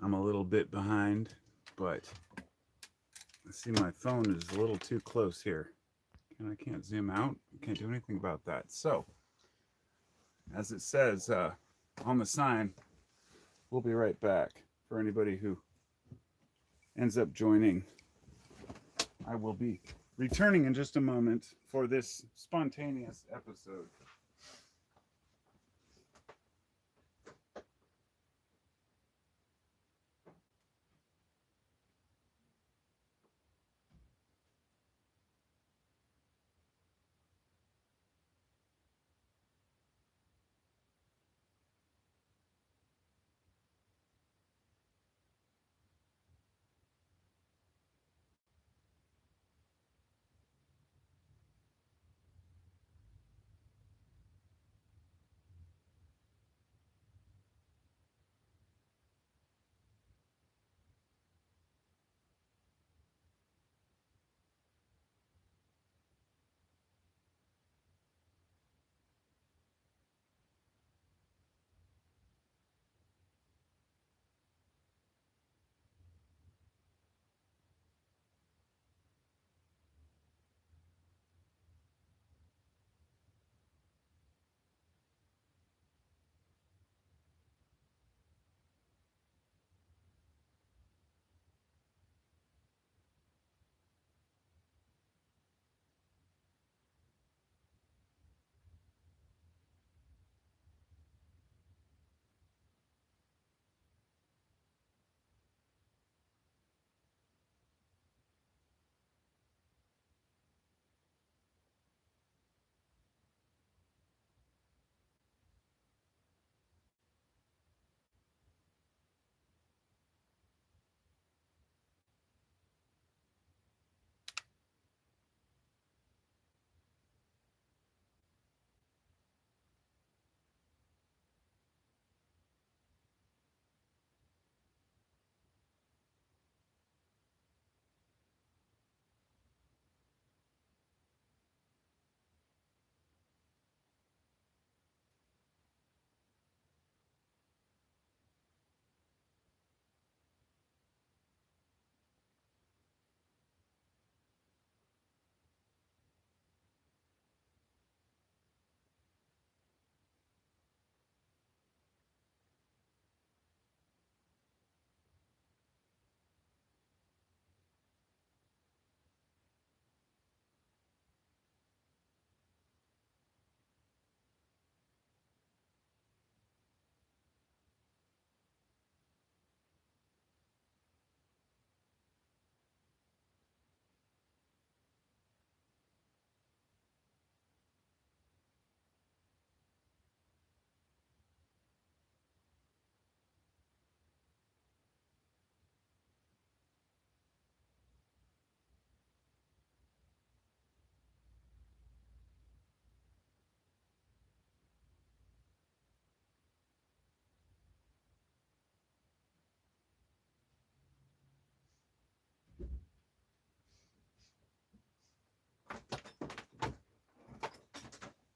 I'm a little bit behind, but I see my phone is a little too close here. And I can't zoom out. Can't do anything about that. So, as it says on the sign, we'll be right back. For anybody who ends up joining, I will be returning in just a moment for this spontaneous episode.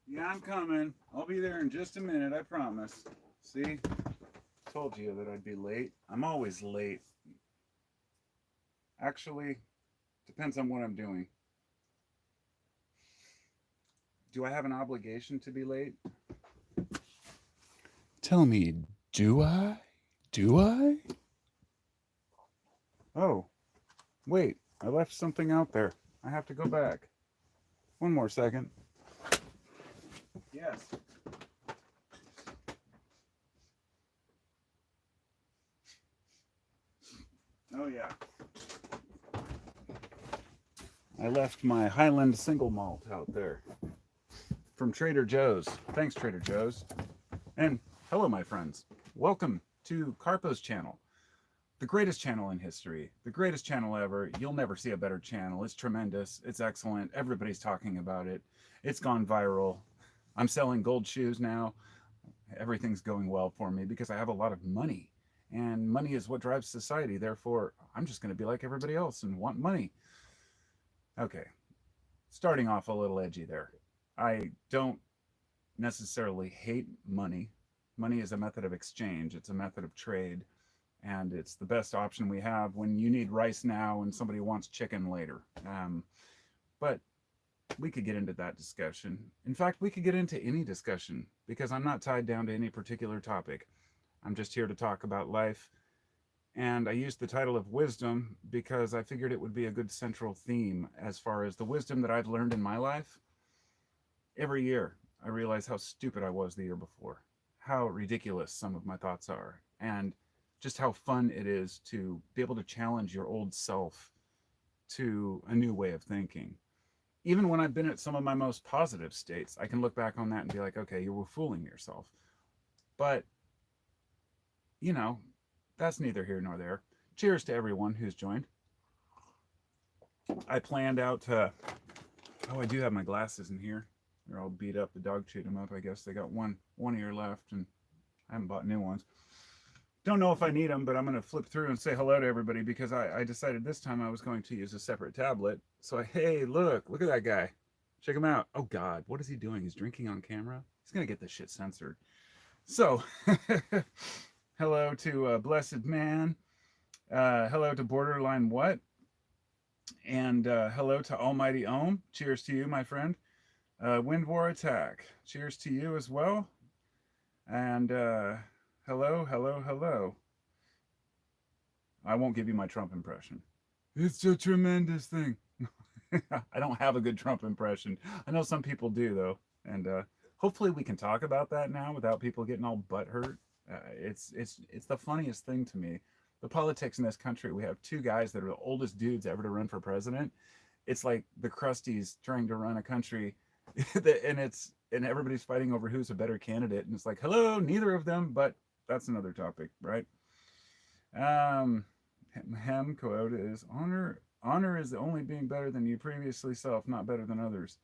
Yeah, I'm coming. I'll be there in just a minute, I promise. See? Told you that I'd be late. I'm always late. Actually, depends on what I'm doing. Do I have an obligation to be late? Tell me, do I? Do I? Oh, wait. I left something out there. I have to go back. One more second. Yes. Oh, yeah. I left my Highland single malt out there from Trader Joe's. Thanks, Trader Joe's. And hello, my friends. Welcome to Carpo's channel, the greatest channel in history, the greatest channel ever. You'll never see a better channel. It's tremendous. It's excellent. Everybody's talking about it. It's gone viral. I'm selling gold shoes now. Everything's going well for me because I have a lot of money. And money is what drives society. Therefore, I'm just going to be like everybody else and want money. Okay, starting off a little edgy there. I don't necessarily hate money. Money is a method of exchange, it's a method of trade. and it's the best option we have when you need rice now and somebody wants chicken later. But we could get into that discussion. In fact, we could get into any discussion because I'm not tied down to any particular topic. I'm just here to talk about life. And I used the title of wisdom because I figured it would be a good central theme as far as the wisdom that I've learned in my life. Every year, I realize how stupid I was the year before, how ridiculous some of my thoughts are, and just how fun it is to be able to challenge your old self to a new way of thinking. Even when I've been at some of my most positive states, I can look back on that and be like, okay, you were fooling yourself. But, you know, that's neither here nor there. Cheers to everyone who's joined. I planned out oh, I do have my glasses in here. They're all beat up. The dog chewed them up, I guess. They got one ear left, and I haven't bought new ones. Don't know if I need them, but I'm going to flip through and say hello to everybody because I decided this time I was going to use a separate tablet. So, hey, look at that guy. Check him out. Oh, God, what is he doing? He's drinking on camera? He's going to get this shit censored. So, hello to Blessed Man. Hello to Borderline What? And hello to Almighty Ohm. Cheers to you, my friend. Wind War Attack. Cheers to you as well. And hello. I won't give you my Trump impression. It's a tremendous thing. I don't have a good Trump impression. I know some people do, though. And hopefully we can talk about that now without people getting all butthurt. It's the funniest thing to me. The politics in this country, we have two guys that are the oldest dudes ever to run for president. It's like the Krusties trying to run a country, and everybody's fighting over who's a better candidate. And it's like, hello, neither of them, but that's another topic, right? Hem quote is honor is the only being better than you previously self, not better than others.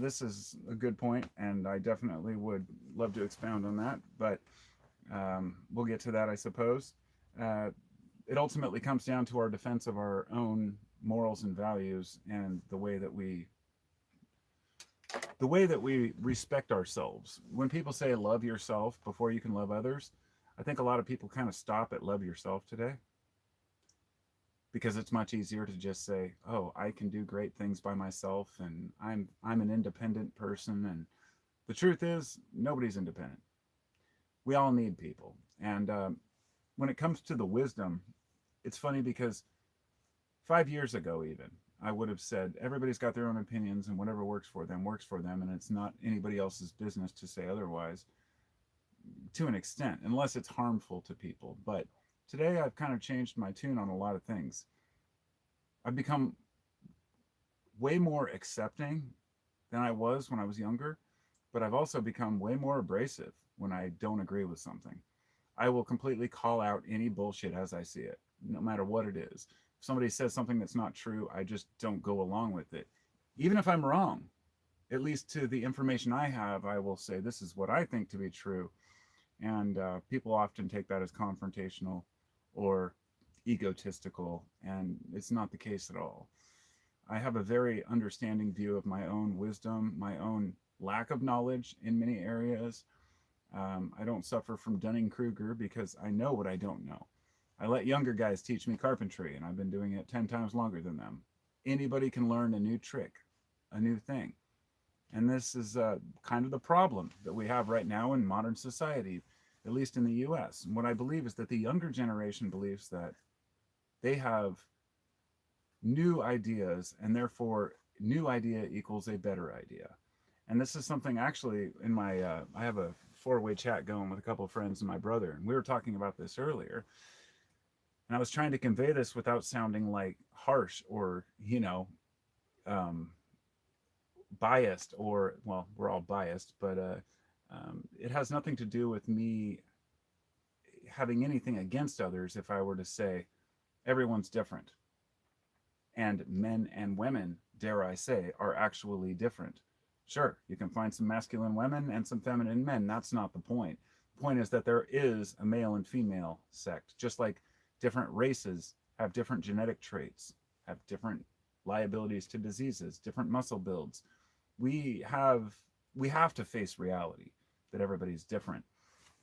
This is a good point, and I definitely would love to expound on that, but we'll get to that, I suppose. It ultimately comes down to our defense of our own morals and values and the way that we respect ourselves. When people say love yourself before you can love others, I think a lot of people kind of stop at love yourself today because it's much easier to just say, oh, I can do great things by myself and I'm an independent person. And the truth is, nobody's independent. We all need people. And when it comes to the wisdom, it's funny because 5 years ago even, I would have said everybody's got their own opinions and whatever works for them, and it's not anybody else's business to say otherwise, to an extent, unless it's harmful to people. But today I've kind of changed my tune on a lot of things. I've become way more accepting than I was when I was younger, but I've also become way more abrasive when I don't agree with something. I will completely call out any bullshit as I see it, no matter what it is. If somebody says something that's not true, I just don't go along with it. Even if I'm wrong, at least to the information I have, I will say this is what I think to be true. And people often take that as confrontational or egotistical, and it's not the case at all. I have a very understanding view of my own wisdom, my own lack of knowledge in many areas. I don't suffer from Dunning-Kruger because I know what I don't know. I let younger guys teach me carpentry, and I've been doing it 10 times longer than them. Anybody can learn a new trick, a new thing. And this is kind of the problem that we have right now in modern society, at least in the US. And what I believe is that the younger generation believes that they have new ideas, and therefore new idea equals a better idea. And this is something actually in my, I have a 4-way chat going with a couple of friends and my brother, and we were talking about this earlier. And I was trying to convey this without sounding like harsh or, biased or, well, we're all biased, but it has nothing to do with me having anything against others if I were to say everyone's different. And men and women, dare I say, are actually different. Sure, you can find some masculine women and some feminine men. That's not the point. The point is that there is a male and female sect, just like different races have different genetic traits, have different liabilities to diseases, different muscle builds. We have to face reality that everybody's different.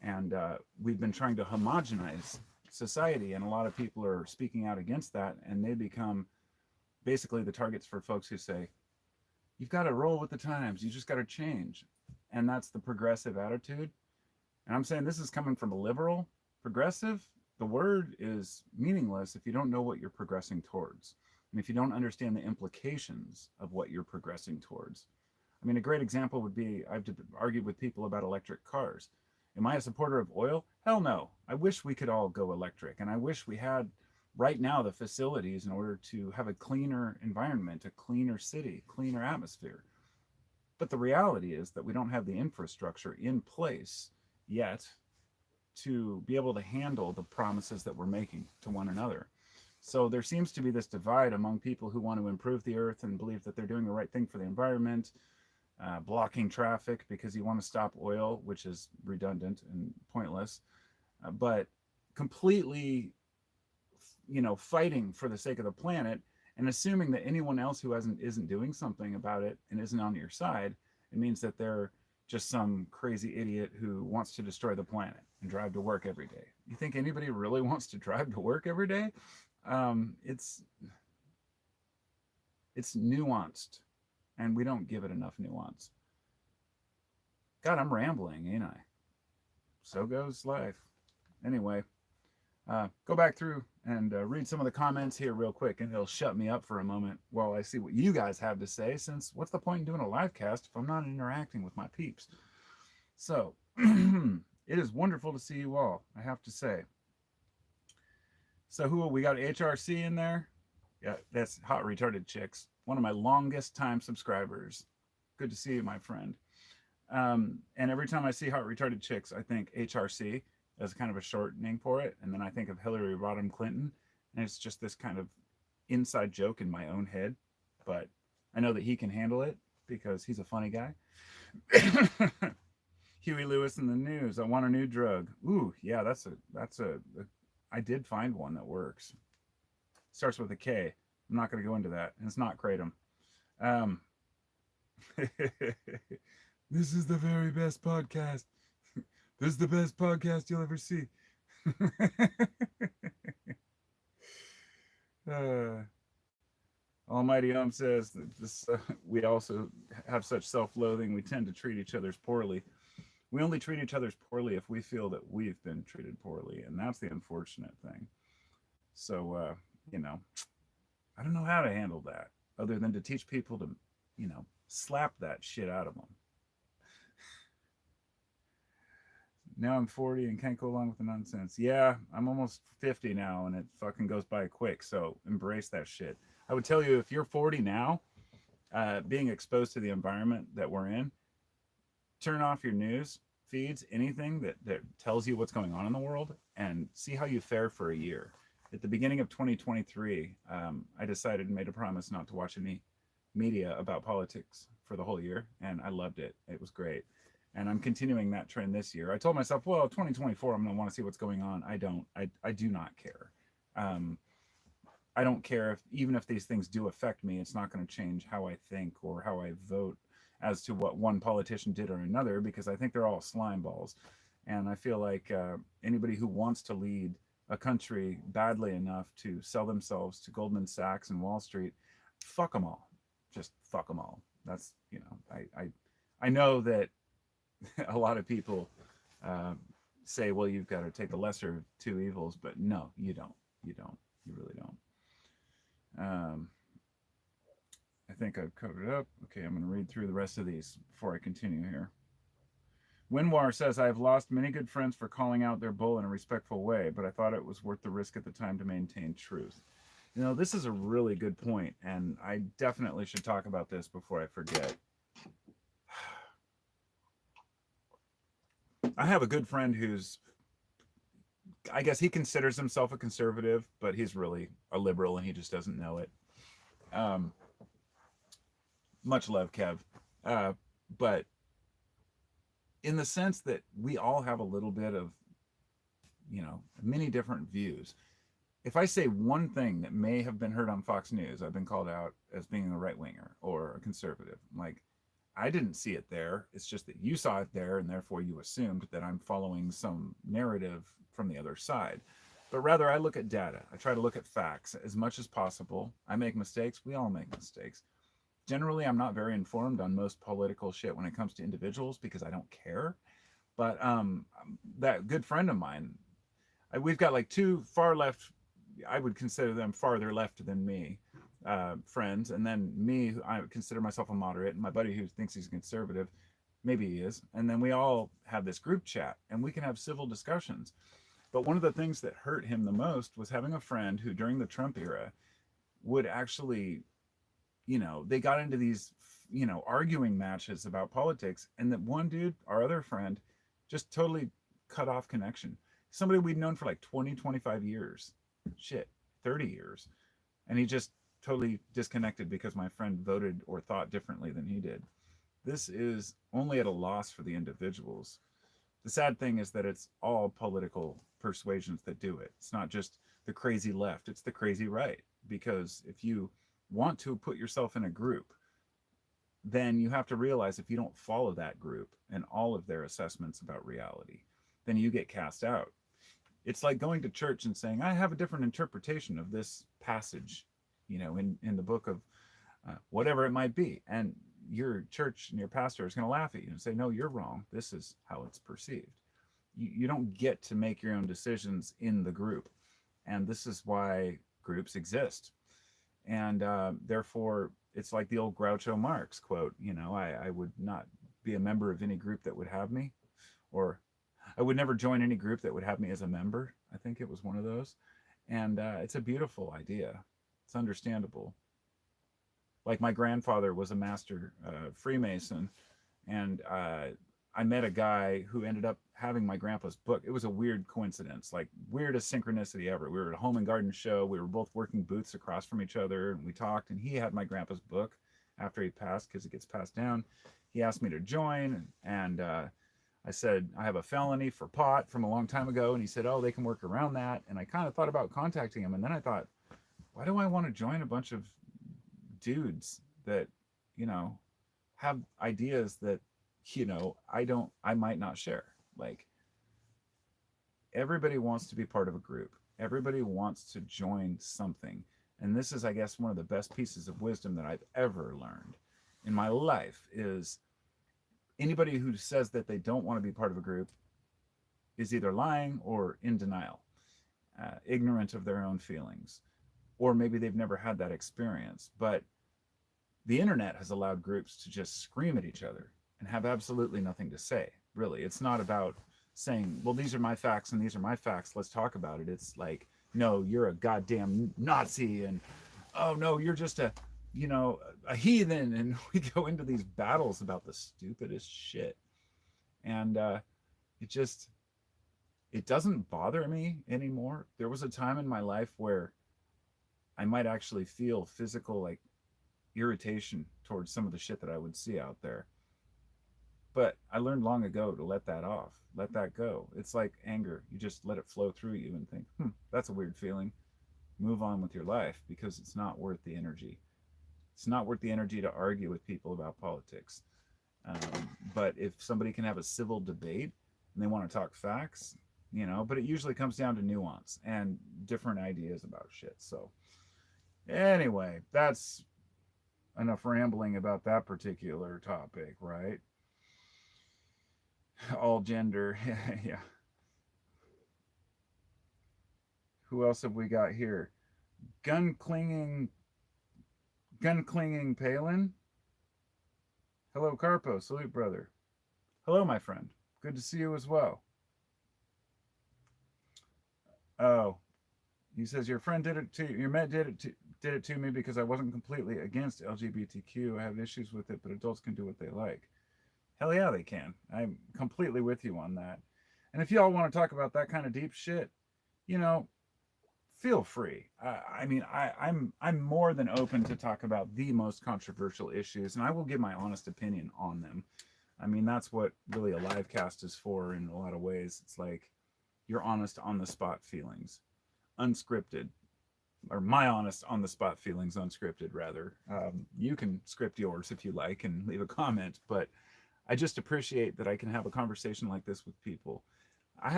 And we've been trying to homogenize society, and a lot of people are speaking out against that, and they become basically the targets for folks who say, you've got to roll with the times, you just got to change. And that's the progressive attitude. And I'm saying this is coming from a liberal. Progressive, the word is meaningless if you don't know what you're progressing towards, and if you don't understand the implications of what you're progressing towards. I mean, a great example would be, I've argued with people about electric cars. Am I a supporter of oil? Hell no. I wish we could all go electric, and I wish we had right now the facilities in order to have a cleaner environment, a cleaner city, cleaner atmosphere. But the reality is that we don't have the infrastructure in place yet to be able to handle the promises that we're making to one another. So there seems to be this divide among people who want to improve the earth and believe that they're doing the right thing for the environment, blocking traffic because you want to stop oil, which is redundant and pointless, but completely, fighting for the sake of the planet, and assuming that anyone else who isn't doing something about it and isn't on your side, it means that they're just some crazy idiot who wants to destroy the planet and drive to work every day. You think anybody really wants to drive to work every day? It's nuanced, and we don't give it enough nuance. God, I'm rambling, ain't I? So goes life. Anyway, go back through and read some of the comments here real quick, and it'll shut me up for a moment while I see what you guys have to say, since what's the point in doing a live cast if I'm not interacting with my peeps? So, it is wonderful to see you all, I have to say. So we got HRC in there? Yeah, that's Hot Retarded Chicks, one of my longest time subscribers. Good to see you, my friend. And every time I see Hot Retarded Chicks, I think HRC as kind of a shortening for it. And then I think of Hillary Rodham Clinton. And it's just this kind of inside joke in my own head. But I know that he can handle it because he's a funny guy. Huey Lewis in the news. I want a new drug. Ooh, yeah, that's a I did find one that works. Starts with a K. I'm not going to go into that. And it's not Kratom. This is the very best podcast. This is the best podcast you'll ever see. Almighty says that we also have such self-loathing. We tend to treat each other poorly. We only treat each other poorly if we feel that we've been treated poorly, and that's the unfortunate thing. So, I don't know how to handle that other than to teach people to, slap that shit out of them. Now I'm 40 and can't go along with the nonsense. Yeah, I'm almost 50 now, and it fucking goes by quick, so embrace that shit. I would tell you, if you're 40 now, being exposed to the environment that we're in, turn off your news feeds, anything that tells you what's going on in the world, and see how you fare for a year. At the beginning of 2023, I decided and made a promise not to watch any media about politics for the whole year, and I loved it. It was great. And I'm continuing that trend this year. I told myself, well, 2024, I'm going to want to see what's going on. I don't. I do not care. I don't care even if these things do affect me, it's not going to change how I think or how I vote as to what one politician did or another, because I think they're all slime balls. And I feel like anybody who wants to lead a country badly enough to sell themselves to Goldman Sachs and Wall Street, fuck them all. Just fuck them all. That's, I know that a lot of people say, well, you've got to take the lesser of two evils, but no, you don't. You really don't. I think I've covered it up. Okay, I'm going to read through the rest of these before I continue here. Winwar says, I have lost many good friends for calling out their bull in a respectful way, but I thought it was worth the risk at the time to maintain truth. This is a really good point, and I definitely should talk about this before I forget. I have a good friend who's, I guess he considers himself a conservative, but he's really a liberal and he just doesn't know it. Much love, Kev. But in the sense that we all have a little bit of, many different views. If I say one thing that may have been heard on Fox News, I've been called out as being a right-winger or a conservative. Like, I didn't see it there. It's just that you saw it there, and therefore you assumed that I'm following some narrative from the other side. but rather I look at data. I try to look at facts as much as possible. I make mistakes. We all make mistakes. Generally, I'm not very informed on most political shit when it comes to individuals because I don't care. But that good friend of mine, we've got like two far left, I would consider them farther left than me, friends, and then me, who I would consider myself a moderate, and my buddy who thinks he's conservative, maybe he is, and then we all have this group chat, and we can have civil discussions. But one of the things that hurt him the most was having a friend who, during the Trump era, would actually, they got into these, arguing matches about politics, and that one dude, our other friend, just totally cut off connection. Somebody we'd known for like 20, 25 years, shit, 30 years. And he just totally disconnected because my friend voted or thought differently than he did. This is only at a loss for the individuals. The sad thing is that it's all political persuasions that do it. It's not just the crazy left, it's the crazy right. Because if you want to put yourself in a group, then you have to realize if you don't follow that group and all of their assessments about reality, then you get cast out. It's like going to church and saying, I have a different interpretation of this passage, in the book of whatever it might be. And your church and your pastor is going to laugh at you and say, no, you're wrong. This is how it's perceived. You don't get to make your own decisions in the group. And this is why groups exist. And therefore, it's like the old Groucho Marx quote, I would not be a member of any group that would have me, or I would never join any group that would have me as a member. I think it was one of those. And it's a beautiful idea. It's understandable. Like my grandfather was a master Freemason, and I met a guy who ended up having my grandpa's book. It was a weird coincidence, like weirdest synchronicity ever. We were at a home and garden show. We were both working booths across from each other, and we talked, and he had my grandpa's book after he passed, because it gets passed down. He asked me to join, and I said, I have a felony for pot from a long time ago. And he said, oh, they can work around that. And I kind of thought about contacting him. And then I thought, why do I want to join a bunch of dudes that, have ideas that, I might not share? Like, everybody wants to be part of a group. Everybody wants to join something. And this is, I guess, one of the best pieces of wisdom that I've ever learned in my life is anybody who says that they don't want to be part of a group is either lying or in denial, ignorant of their own feelings, or maybe they've never had that experience. But the internet has allowed groups to just scream at each other and have absolutely nothing to say, really. It's not about saying, well, these are my facts and these are my facts, let's talk about it. It's like, no, you're a goddamn Nazi, and oh no, you're just a heathen. And we go into these battles about the stupidest shit. And it doesn't bother me anymore. There was a time in my life where I might actually feel physical, like, irritation towards some of the shit that I would see out there. But I learned long ago to let that off, let that go. It's like anger. You just let it flow through you and think, that's a weird feeling. Move on with your life, because it's not worth the energy. It's not worth the energy to argue with people about politics. But if somebody can have a civil debate and they want to talk facts, but it usually comes down to nuance and different ideas about shit. So anyway, that's enough rambling about that particular topic, right? All gender. Yeah. Who else have we got here? Gun clinging Palin. Hello, Carpo. Salute, brother. Hello, my friend. Good to see you as well. Oh, he says your friend did it to you. Your met did it to me because I wasn't completely against LGBTQ. I have issues with it, but adults can do what they like. Hell yeah, they can. I'm completely with you on that. And if y'all want to talk about that kind of deep shit, feel free. I'm more than open to talk about the most controversial issues, and I will give my honest opinion on them. I mean, that's what really a live cast is for in a lot of ways. It's like your honest on the spot feelings, unscripted, or my honest on the spot feelings, unscripted rather. You can script yours if you like and leave a comment, but I just appreciate that I can have a conversation like this with people. I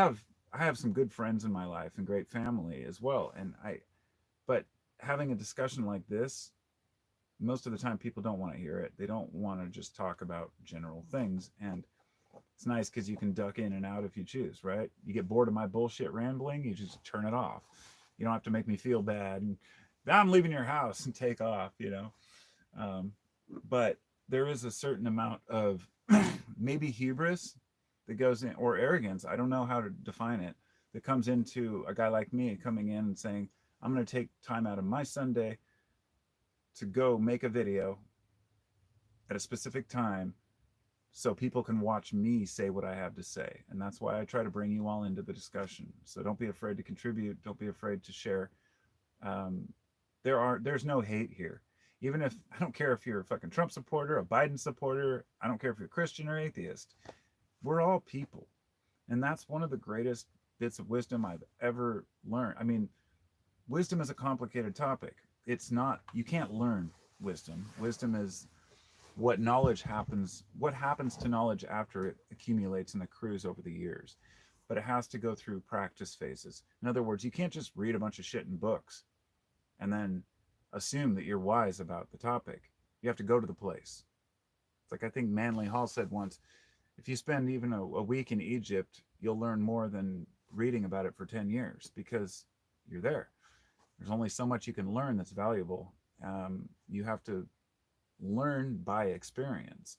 I have some good friends in my life and great family as well. But having a discussion like this, most of the time people don't want to hear it. They don't want to just talk about general things. And it's nice because you can duck in and out if you choose, right? You get bored of my bullshit rambling, you just turn it off. You don't have to make me feel bad. And I'm leaving your house and take off, you know? Um, but there is a certain amount of maybe hubris that goes in, or arrogance, I don't know how to define it, that comes into a guy like me coming in and saying, I'm going to take time out of my Sunday to go make a video at a specific time so people can watch me say what I have to say. And that's why I try to bring you all into the discussion. So don't be afraid to contribute. Don't be afraid to share. Um, there's no hate here. Even if, I don't care if you're a fucking Trump supporter, a Biden supporter, I don't care if you're Christian or atheist. We're all people. And that's one of the greatest bits of wisdom I've ever learned. I mean, wisdom is a complicated topic. It's not, you can't learn wisdom. Wisdom is what happens to knowledge after it accumulates and accrues over the years. But it has to go through practice phases. In other words, you can't just read a bunch of shit in books and then assume that you're wise about the topic. You have to go to the place. It's like I think Manly Hall said once, if you spend even a week in Egypt, you'll learn more than reading about it for 10 years because you're there. There's only so much you can learn that's valuable. You have to learn by experience.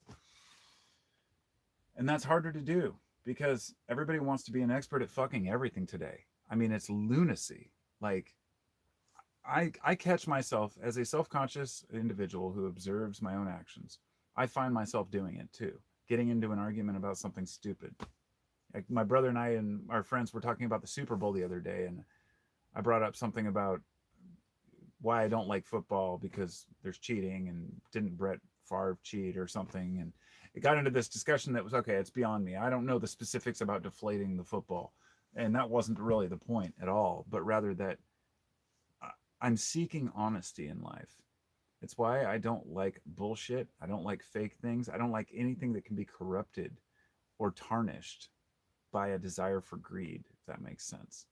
And that's harder to do because everybody wants to be an expert at fucking everything today. I mean, it's lunacy. Like, I catch myself as a self-conscious individual who observes my own actions. I find myself doing it too, getting into an argument about something stupid. Like my brother and I and our friends were talking about the Super Bowl the other day, and I brought up something about why I don't like football because there's cheating and didn't Brett Favre cheat or something. And it got into this discussion that was, okay, it's beyond me. I don't know the specifics about deflating the football. And that wasn't really the point at all, but rather that I'm seeking honesty in life. It's why I don't like bullshit. I don't like fake things. I don't like anything that can be corrupted or tarnished by a desire for greed, if that makes sense.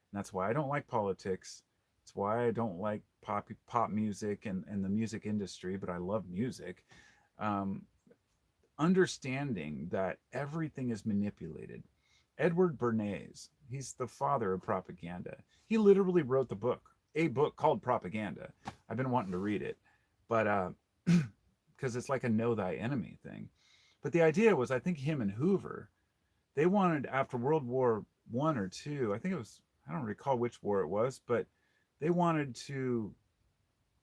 And that's why I don't like politics. It's why I don't like pop music and the music industry, but I love music. Um, Understanding that everything is manipulated. Edward Bernays, he's the father of propaganda. He literally wrote a book called Propaganda. I've been wanting to read it, but because it's like a know thy enemy thing. But the idea was, I think him and Hoover, they wanted after World War I or II, I think it was, I don't recall which war it was, but they wanted to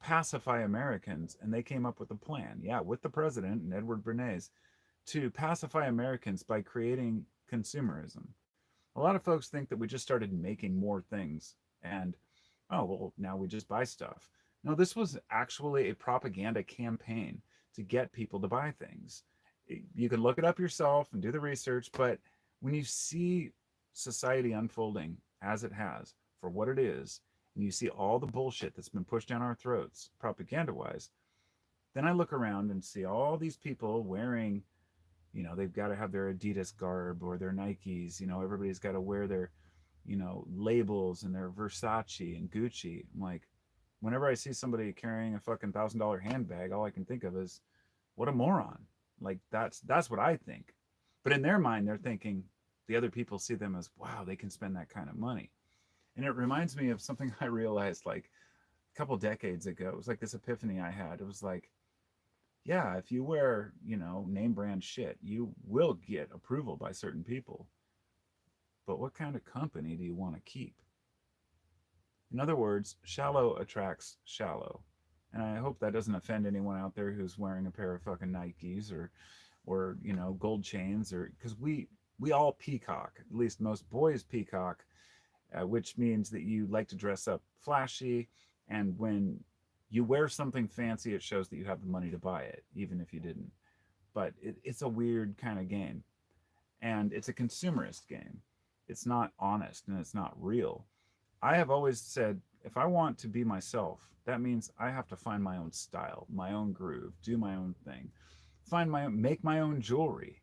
pacify Americans, and they came up with a plan, yeah, with the president and Edward Bernays, to pacify Americans by creating consumerism. A lot of folks think that we just started making more things and, oh, well, now we just buy stuff. No, this was actually a propaganda campaign to get people to buy things. You can look it up yourself and do the research, but when you see society unfolding as it has for what it is, and you see all the bullshit that's been pushed down our throats, propaganda-wise, then I look around and see all these people wearing, they've got to have their Adidas garb or their Nikes, everybody's got to wear their, labels and their Versace and Gucci. I'm like, whenever I see somebody carrying a fucking $1,000 handbag, all I can think of is, what a moron. Like, that's what I think. But in their mind, they're thinking, the other people see them as, wow, they can spend that kind of money. And it reminds me of something I realized like a couple decades ago. It was like this epiphany I had. It was like, yeah, if you wear, name brand shit, you will get approval by certain people. But what kind of company do you want to keep? In other words, shallow attracts shallow. And I hope that doesn't offend anyone out there who's wearing a pair of fucking Nikes or gold chains, or because we all peacock. At least most boys peacock, which means that you like to dress up flashy, and when you wear something fancy, it shows that you have the money to buy it, even if you didn't. But it's a weird kind of game, and it's a consumerist game. It's not honest and it's not real. I have always said, if I want to be myself, that means I have to find my own style, my own groove, do my own thing, make my own jewelry.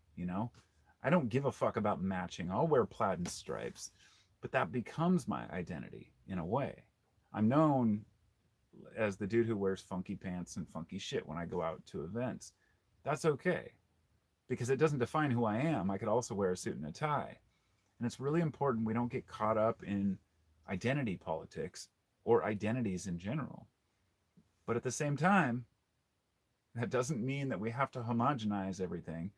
I don't give a fuck about matching. I'll wear plaid and stripes. but that becomes my identity in a way. I'm known as the dude who wears funky pants and funky shit when I go out to events. That's okay because it doesn't define who I am. I could also wear a suit and a tie. And it's really important we don't get caught up in identity politics or identities in general. But at the same time, that doesn't mean that we have to homogenize everything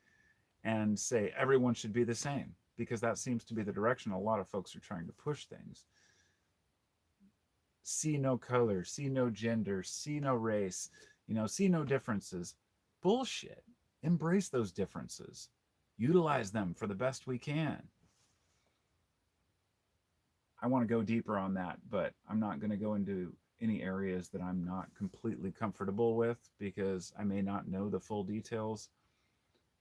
and say everyone should be the same, because that seems to be the direction a lot of folks are trying to push things. See no color, see no gender, see no race, see no differences. Bullshit. Embrace those differences. Utilize them for the best we can. I want to go deeper on that, but I'm not going to go into any areas that I'm not completely comfortable with because I may not know the full details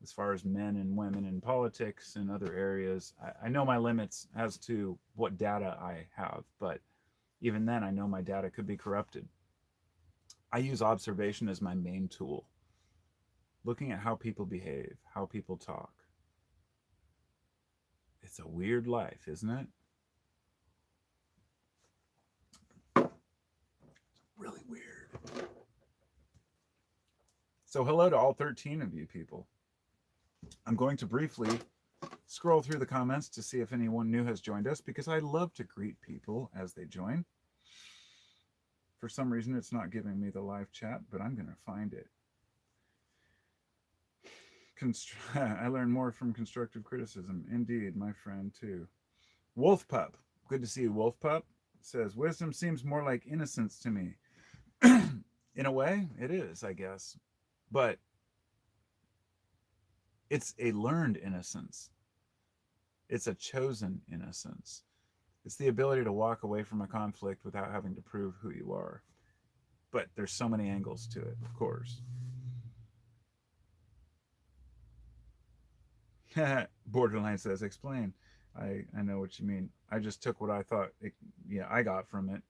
as far as men and women in politics and other areas. I know my limits as to what data I have, but even then I know my data could be corrupted. I use observation as my main tool. Looking at how people behave, how people talk. It's a weird life, isn't it? Really weird. So hello to all 13 of you people. I'm going to briefly scroll through the comments to see if anyone new has joined us, because I love to greet people as they join. For some reason, it's not giving me the live chat, but I'm going to find it. I learn more from constructive criticism. Indeed, my friend, too. Wolf Pup. Good to see you, Wolf Pup. Says, wisdom seems more like innocence to me. In a way, it is, I guess. But it's a learned innocence. It's a chosen innocence. It's the ability to walk away from a conflict without having to prove who you are. But there's so many angles to it, of course. Borderline says, explain. I know what you mean. I just took what I thought I got from it.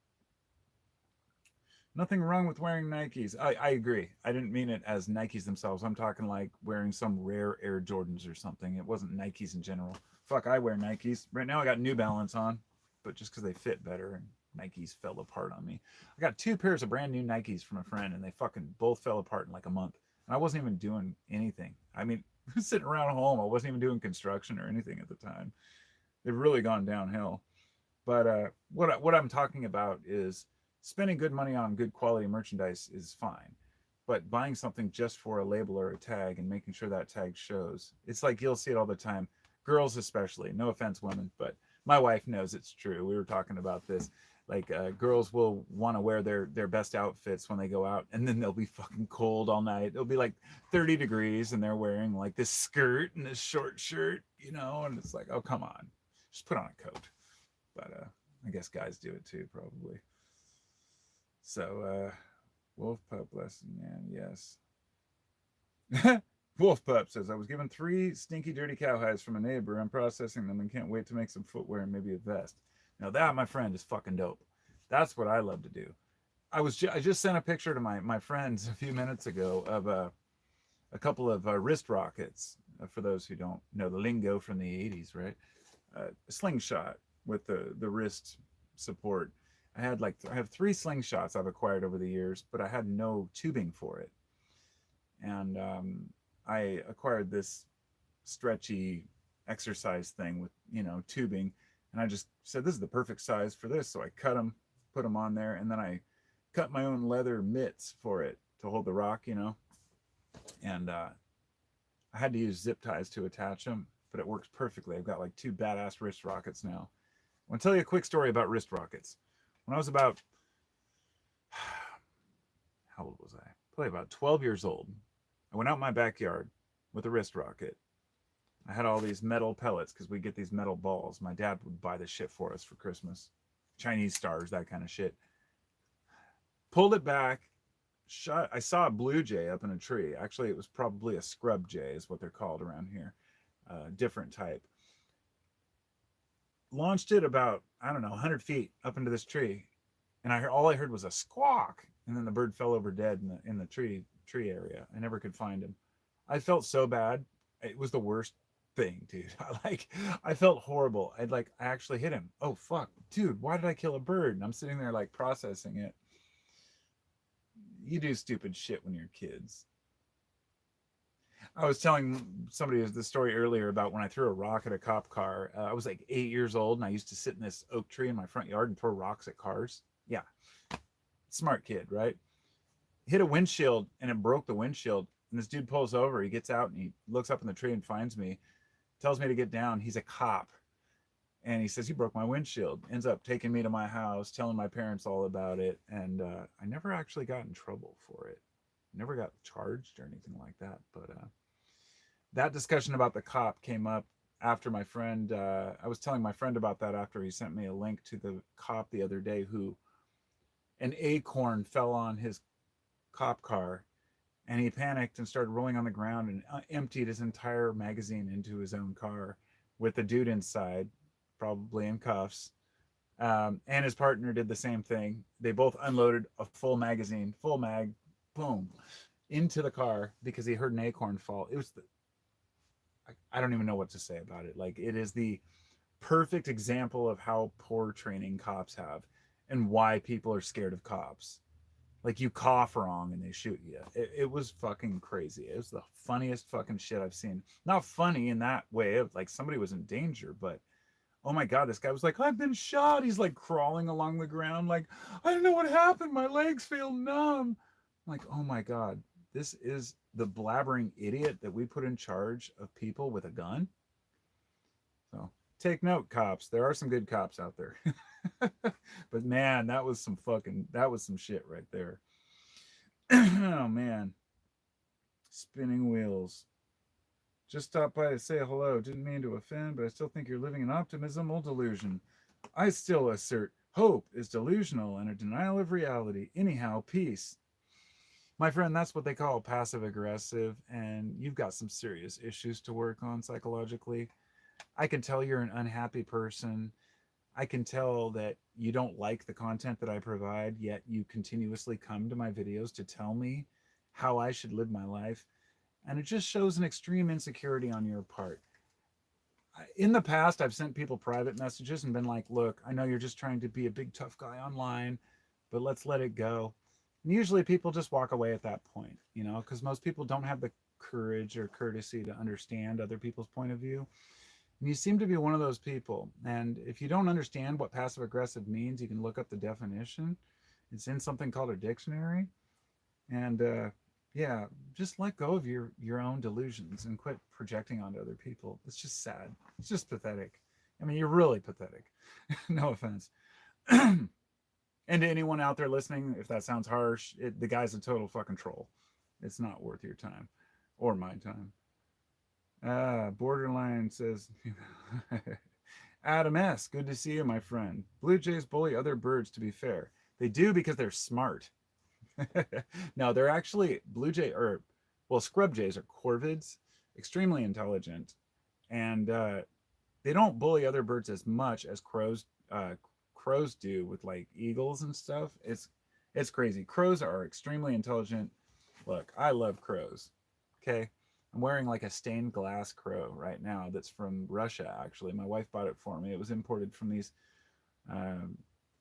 Nothing wrong with wearing Nikes. I agree. I didn't mean it as Nikes themselves. I'm talking like wearing some rare Air Jordans or something. It wasn't Nikes in general. Fuck, I wear Nikes. Right now I got New Balance on, but just because they fit better, and Nikes fell apart on me. I got 2 pairs of brand new Nikes from a friend, and they fucking both fell apart in like a month. And I wasn't even doing anything. I mean, sitting around home. I wasn't even doing construction or anything at the time. They've really gone downhill. But what I'm talking about is spending good money on good quality merchandise is fine. But buying something just for a label or a tag and making sure that tag shows. It's like you'll see it all the time. Girls especially. No offense, women, but my wife knows it's true. We were talking about this. Like girls will want to wear their best outfits when they go out, and then they'll be fucking cold all night. It'll be like 30 degrees and they're wearing like this skirt and this short shirt, and it's like, oh, come on, just put on a coat. But I guess guys do it too, probably. So Wolf Pup lesson, man, yes. Wolf Pup says, I was given 3 stinky dirty cowhides from a neighbor. I'm processing them and can't wait to make some footwear and maybe a vest. Now that, my friend, is fucking dope. That's what I love to do. I just sent a picture to my friends a few minutes ago of a couple of wrist rockets. For those who don't know the lingo from the 80s, right? A slingshot with the wrist support. I have 3 slingshots I've acquired over the years, but I had no tubing for it. And I acquired this stretchy exercise thing with, tubing. And I just said, this is the perfect size for this. So I cut them, put them on there, and then I cut my own leather mitts for it to hold the rock, And I had to use zip ties to attach them, but it works perfectly. I've got like 2 badass wrist rockets now. I want to tell you a quick story about wrist rockets. When I was about, how old was I? Probably about 12 years old. I went out in my backyard with a wrist rocket. I had all these metal pellets because we get these metal balls. My dad would buy this shit for us for Christmas. Chinese stars, that kind of shit. Pulled it back. I saw a blue jay up in a tree. Actually, it was probably a scrub jay is what they're called around here. Different type. Launched it about, 100 feet up into this tree. And all I heard was a squawk. And then the bird fell over dead in the tree area. I never could find him. I felt so bad. It was the worst thing, dude. I felt horrible. I actually hit him. Oh fuck, dude, why did I kill a bird? And I'm sitting there like processing it. You do stupid shit when you're kids. I was telling somebody the story earlier about when I threw a rock at a cop car. I was like 8 years old, and I used to sit in this oak tree in my front yard and throw rocks at cars. Yeah, smart kid, right? Hit a windshield, and it broke the windshield. And this dude pulls over. He gets out and he looks up in the tree and finds me. Tells me to get down. He's a cop, and he says he broke my windshield. Ends up taking me to my house, telling my parents all about it, and I never actually got in trouble for it. Never got charged or anything like that, but that discussion about the cop came up after my friend. I was telling my friend about that after he sent me a link to the cop the other day who an acorn fell on his cop car, and he panicked and started rolling on the ground and emptied his entire magazine into his own car with the dude inside, probably in cuffs. And his partner did the same thing. They both unloaded a full magazine, full mag, boom, into the car because he heard an acorn fall. It was I don't even know what to say about it. Like, it is the perfect example of how poor training cops have and why people are scared of cops. Like, you cough wrong and they shoot you. It was fucking crazy. It was the funniest fucking shit I've seen. Not funny in that way of like somebody was in danger, but oh my god, this guy was like, I've been shot. He's like crawling along the ground, like, I don't know what happened. My legs feel numb. I'm like, oh my god, this is the blabbering idiot that we put in charge of people with a gun. So take note, cops. There are some good cops out there. But man, that was some shit right there. Oh man. Spinning Wheels. Just stopped by to say hello. Didn't mean to offend, but I still think you're living in optimism or delusion. I still assert hope is delusional and a denial of reality. Anyhow, peace. My friend, that's what they call passive aggressive, and you've got some serious issues to work on psychologically. I can tell you're an unhappy person. I can tell that you don't like the content that I provide, yet you continuously come to my videos to tell me how I should live my life. And it just shows an extreme insecurity on your part. In the past, I've sent people private messages and been like, look, I know you're just trying to be a big tough guy online, but let's let it go. And usually people just walk away at that point, you know, because most people don't have the courage or courtesy to understand other people's point of view. And you seem to be one of those people. And if you don't understand what passive aggressive means, you can look up the definition. It's in something called a dictionary. And yeah, just let go of your own delusions and quit projecting onto other people. It's just sad. It's just pathetic. I mean, you're really pathetic. No offense. And to anyone out there listening, if that sounds harsh, the guy's a total fucking troll. It's not worth your time or my time. Borderline says, Adam S., good to see you, my friend. Blue jays bully other birds, to be fair. They do because they're smart. No, they're actually scrub jays are corvids, extremely intelligent, and they don't bully other birds as much as crows do with like eagles and stuff. It's crazy. Crows are extremely intelligent. Look, I love crows. Okay, I'm wearing like a stained glass crow right now that's from Russia. Actually, my wife bought it for me. It was imported from these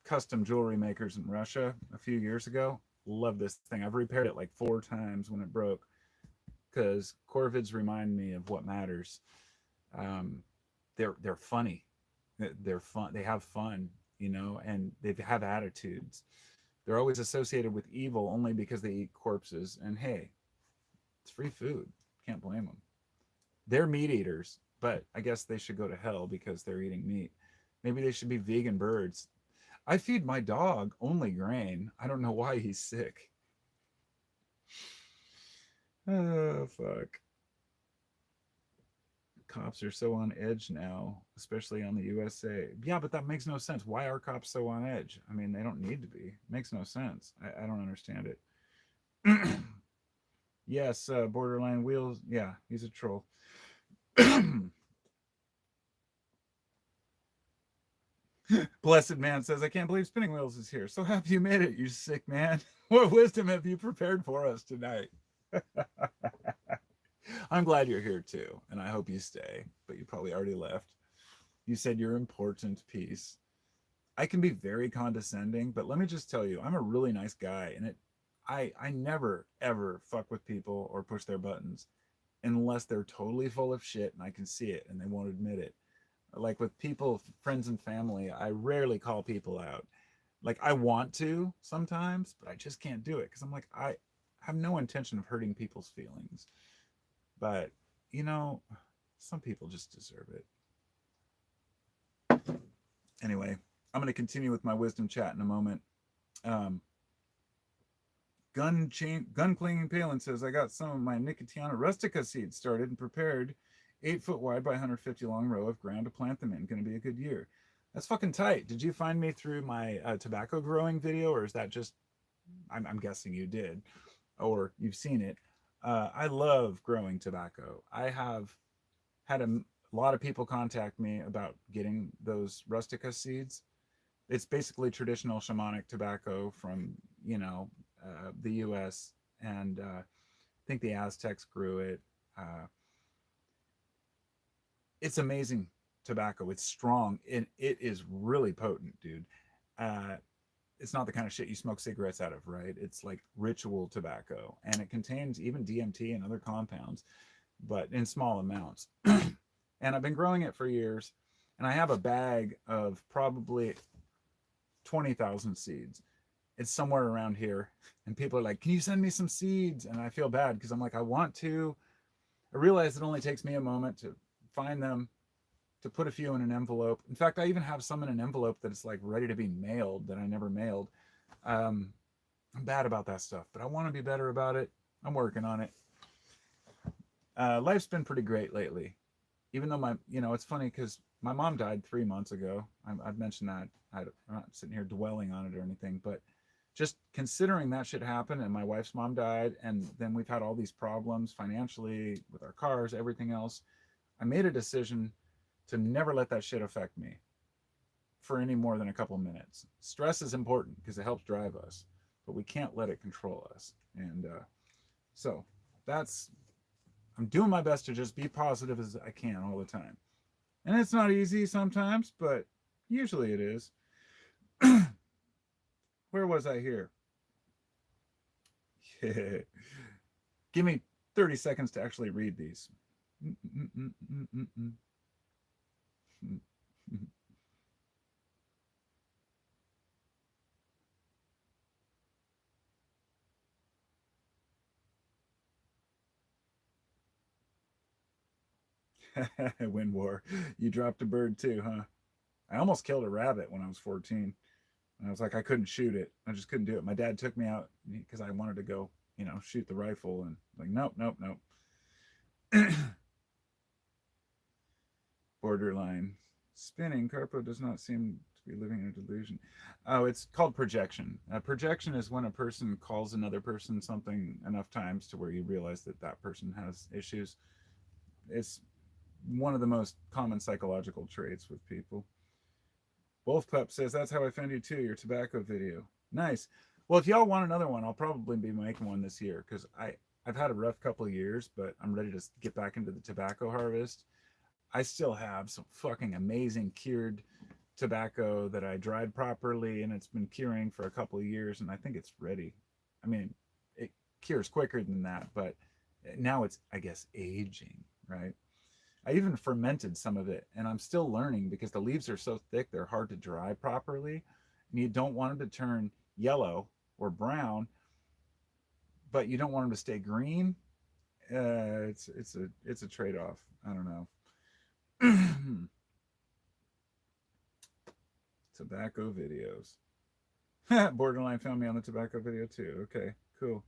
custom jewelry makers in Russia a few years ago. Love this thing. I've repaired it like 4 times when it broke because corvids remind me of what matters. They're funny. They're fun. They have fun, you know, and they have attitudes. They're always associated with evil only because they eat corpses. And hey, it's free food. Can't blame them. They're meat eaters, but I guess they should go to hell because they're eating meat. Maybe they should be vegan birds. I feed my dog only grain. I don't know why he's sick. Oh, fuck. Cops are so on edge now, especially on the USA. Yeah, but that makes no sense. Why are cops so on edge? I mean, they don't need to be. It makes no sense. I don't understand it. Yes, Borderline Wheels. Yeah, he's a troll. Blessed Man says, I can't believe Spinning Wheels is here. So happy you made it, you sick man. What wisdom have you prepared for us tonight? I'm glad you're here too, and I hope you stay, but you probably already left. You said you're important, peace. I can be very condescending, but let me just tell you, I'm a really nice guy, and I never ever fuck with people or push their buttons unless they're totally full of shit and I can see it and they won't admit it. Like with people, friends and family, I rarely call people out. Like I want to sometimes, but I just can't do it because I'm like I have no intention of hurting people's feelings. But you know, some people just deserve it. Anyway, I'm going to continue with my wisdom chat in a moment. Um, gun clinging Palin says I got some of my Nicotiana rustica seeds started and prepared, 8 foot wide by 150 long row of ground to plant them in. Going to be a good year. That's fucking tight. Did you find me through my tobacco growing video, or is that just? I'm guessing you did, or you've seen it. I love growing tobacco. I have had a lot of people contact me about getting those rustica seeds. It's basically traditional shamanic tobacco from the U.S. and I think the Aztecs grew it. Uh, it's amazing tobacco. It's strong and it is really potent, dude. Uh, it's not the kind of shit you smoke cigarettes out of, right? It's like ritual tobacco, and it contains even DMT and other compounds, but in small amounts. And I've been growing it for years, and I have a bag of probably 20,000 seeds. It's somewhere around here, and people are like, "Can you send me some seeds?" And I feel bad because I'm like, I want to. I realize it only takes me a moment to find them, to put a few in an envelope. In fact, I even have some in an envelope that is like ready to be mailed that I never mailed. Um, I'm bad about that stuff, but I want to be better about it. I'm working on it. Life's been pretty great lately, even though it's funny because my mom died 3 months ago. I've mentioned that. I'm not sitting here dwelling on it or anything, but just considering that shit happened and my wife's mom died, and then we've had all these problems financially with our cars, everything else. I made a decision to never let that shit affect me for any more than a couple minutes. Stress is important because it helps drive us, but we can't let it control us. And so that's, I'm doing my best to just be positive as I can all the time. And it's not easy sometimes, but usually it is. Where was I here? Yeah. Give me 30 seconds to actually read these. Wind war. You dropped a bird too, huh? I almost killed a rabbit when I was 14. And I was like, I couldn't shoot it. I just couldn't do it. My dad took me out because I wanted to go, shoot the rifle. And like, nope, nope, nope. Borderline. Spinning. Carpo does not seem to be living in a delusion. Oh, it's called projection. Projection is when a person calls another person something enough times to where you realize that that person has issues. It's one of the most common psychological traits with people. Wolf Pup says, that's how I found you too, your tobacco video. Nice. Well, if y'all want another one, I'll probably be making one this year because I've had a rough couple of years, but I'm ready to get back into the tobacco harvest. I still have some fucking amazing cured tobacco that I dried properly, and it's been curing for a couple of years, and I think it's ready. I mean, it cures quicker than that, but now it's, I guess, aging, right? I even fermented some of it, and I'm still learning because the leaves are so thick, they're hard to dry properly, and you don't want them to turn yellow or brown, but you don't want them to stay green. It's a trade-off. I don't know. Tobacco videos. Borderline found me on the tobacco video too. Okay, cool.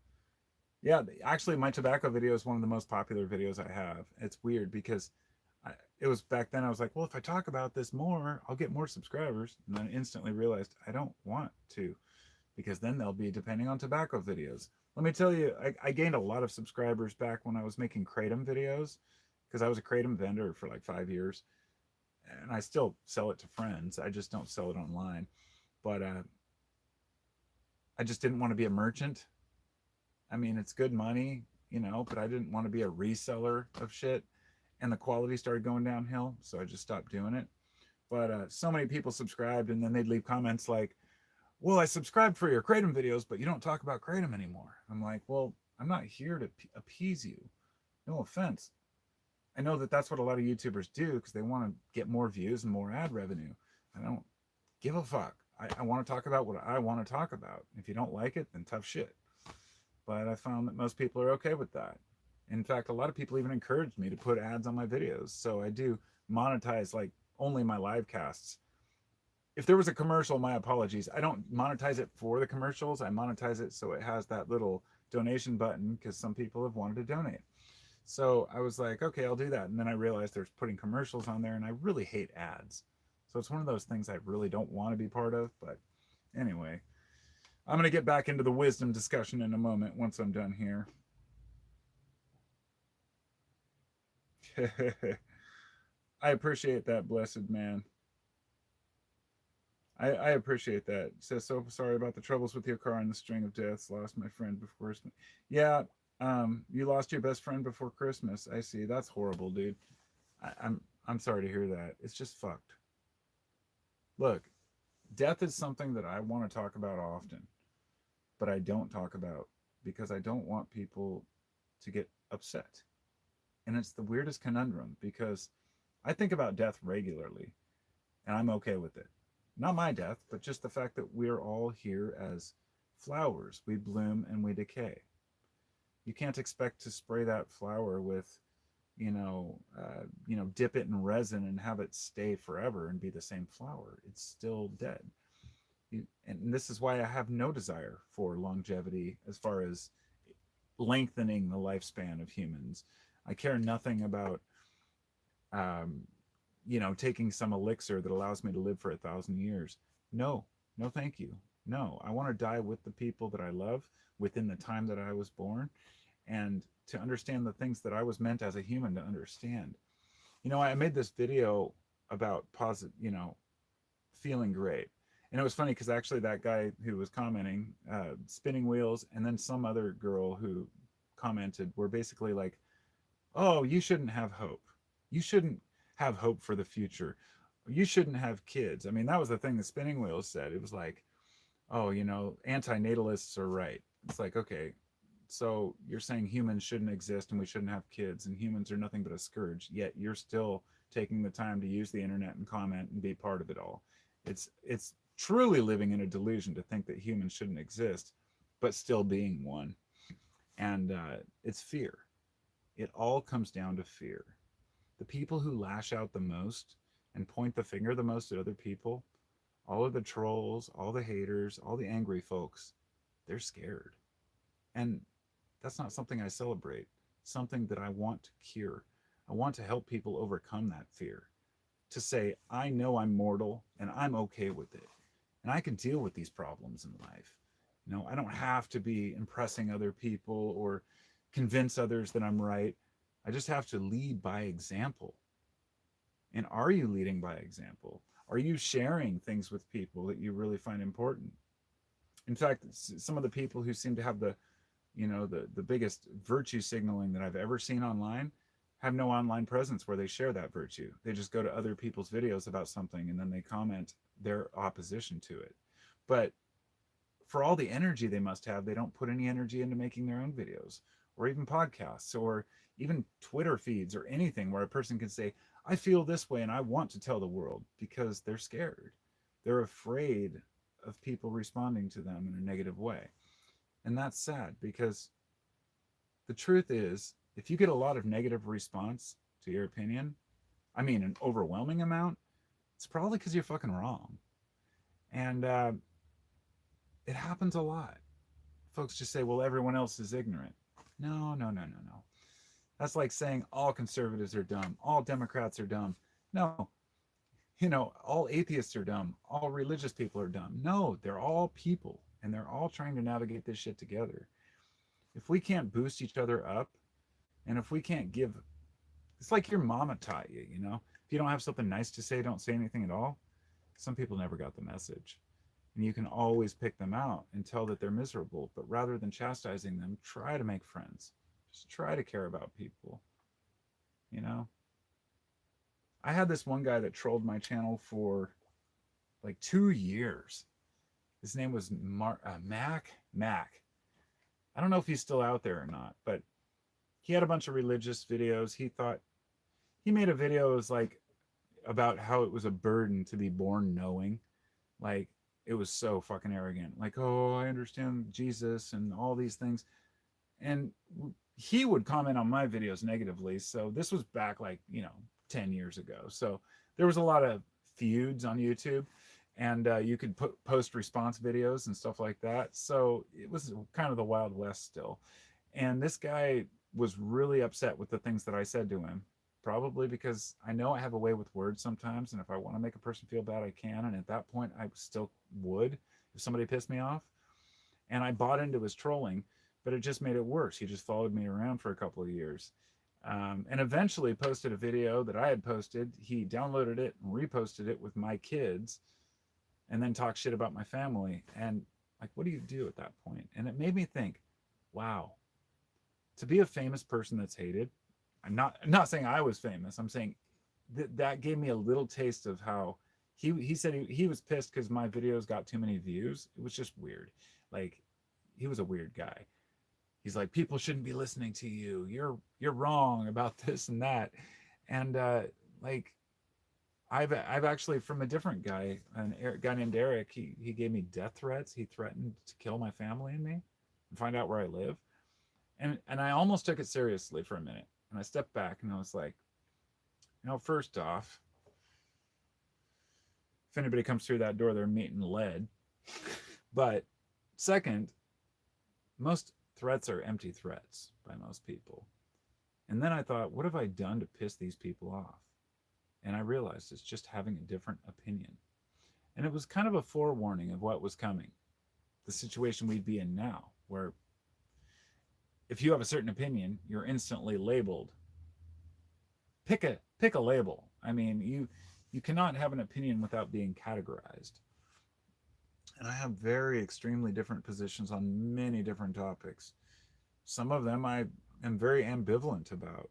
Yeah, actually, my tobacco video is one of the most popular videos I have. It's weird because it was back then I was like, well, if I talk about this more, I'll get more subscribers. And then I instantly realized I don't want to, because then they'll be depending on tobacco videos. Let me tell you, I gained a lot of subscribers back when I was making Kratom videos, because I was a Kratom vendor for like 5 years. And I still sell it to friends. I just don't sell it online. But I just didn't want to be a merchant. I mean, it's good money. you know, but I didn't want to be a reseller of shit. And the quality started going downhill. So I just stopped doing it. But so many people subscribed, and then they'd leave comments like, well, I subscribed for your Kratom videos, but you don't talk about Kratom anymore. I'm like, well, I'm not here to appease you. No offense. I know that that's what a lot of YouTubers do because they want to get more views and more ad revenue. I don't give a fuck. I want to talk about what I want to talk about. If you don't like it, then tough shit. But I found that most people are okay with that. In fact, a lot of people even encouraged me to put ads on my videos. So I do monetize like only my live casts. If there was a commercial, my apologies. I don't monetize it for the commercials. I monetize it so it has that little donation button because some people have wanted to donate. So I was like, okay, I'll do that. And then I realized there's putting commercials on there, and I really hate ads. So it's one of those things I really don't want to be part of. But anyway, I'm going to get back into the wisdom discussion in a moment once I'm done here. I appreciate that, blessed man. I appreciate that. It says, so sorry about the troubles with your car and the string of deaths. Lost my friend before Christmas. Yeah, you lost your best friend before Christmas. I see. That's horrible, dude. I'm sorry to hear that. It's just fucked. Look, death is something that I want to talk about often, but I don't talk about because I don't want people to get upset. And it's the weirdest conundrum because I think about death regularly and I'm okay with it. Not my death, but just the fact that we're all here as flowers. We bloom and we decay. You can't expect to spray that flower with, dip it in resin and have it stay forever and be the same flower. It's still dead. And this is why I have no desire for longevity as far as lengthening the lifespan of humans. I care nothing about, taking some elixir that allows me to live for 1,000 years. No, no, thank you. No, I want to die with the people that I love within the time that I was born and to understand the things that I was meant as a human to understand. I made this video about feeling great. And it was funny because actually that guy who was commenting, Spinning Wheels, and then some other girl who commented were basically like, oh, you shouldn't have hope. You shouldn't have hope for the future. You shouldn't have kids. I mean, that was the thing that Spinning Wheels said. It was like, oh, antinatalists are right. It's like, okay, so you're saying humans shouldn't exist and we shouldn't have kids and humans are nothing but a scourge, yet you're still taking the time to use the internet and comment and be part of it all. It's truly living in a delusion to think that humans shouldn't exist, but still being one. And it's fear. It all comes down to fear. The people who lash out the most and point the finger the most at other people, all of the trolls, all the haters, all the angry folks, they're scared. And that's not something I celebrate, something that I want to cure. I want to help people overcome that fear. To say, I know I'm mortal and I'm okay with it. And I can deal with these problems in life. I don't have to be impressing other people or convince others that I'm right. I just have to lead by example. And are you leading by example? Are you sharing things with people that you really find important? In fact, some of the people who seem to have the biggest virtue signaling that I've ever seen online have no online presence where they share that virtue. They just go to other people's videos about something and then they comment their opposition to it. But for all the energy they must have, they don't put any energy into making their own videos or even podcasts or even Twitter feeds or anything where a person can say, I feel this way and I want to tell the world, because they're scared. They're afraid of people responding to them in a negative way. And that's sad, because the truth is, if you get a lot of negative response to your opinion, I mean an overwhelming amount, it's probably because you're fucking wrong. And it happens a lot. Folks just say, well, everyone else is ignorant. No. That's like saying all conservatives are dumb, all Democrats are dumb. No, all atheists are dumb, all religious people are dumb. No, they're all people, and they're all trying to navigate this shit together. If we can't boost each other up, and if we can't give, it's like your mama taught you, if you don't have something nice to say, don't say anything at all. Some people never got the message. And you can always pick them out and tell that they're miserable, but rather than chastising them, try to make friends. Just try to care about people, you know? I had this one guy that trolled my channel for like 2 years. His name was Mac. I don't know if he's still out there or not, but he had a bunch of religious videos. He made a video. It was like about how it was a burden to be born knowing. Like, it was so fucking arrogant. Like, oh, I understand Jesus and all these things. And he would comment on my videos negatively. So this was back like, 10 years ago. So there was a lot of feuds on YouTube, and you could post response videos and stuff like that. So it was kind of the Wild West still. And this guy was really upset with the things that I said to him, probably because I know I have a way with words sometimes. And if I want to make a person feel bad, I can. And at that point, I still would if somebody pissed me off. And I bought into his trolling, but it just made it worse. He just followed me around for a couple of years. And eventually posted a video that I had posted. He downloaded it and reposted it with my kids, and then talked shit about my family. And like, what do you do at that point? And it made me think, wow, to be a famous person that's hated. I'm not saying I was famous. I'm saying that gave me a little taste of how he said he was pissed because my videos got too many views. It was just weird. Like, he was a weird guy. He's like, people shouldn't be listening to you. You're wrong about this and that. And like, I've actually, from a different guy, a guy named Eric, he gave me death threats. He threatened to kill my family and me and find out where I live. And I almost took it seriously for a minute. And I stepped back and I was like, first off, if anybody comes through that door, they're meeting lead. But second, most threats are empty threats by most people. And then I thought, what have I done to piss these people off? And I realized it's just having a different opinion. And it was kind of a forewarning of what was coming. The situation we'd be in now, where if you have a certain opinion, you're instantly labeled. Pick a label. I mean, you cannot have an opinion without being categorized. And I have very extremely different positions on many different topics. Some of them I am very ambivalent about.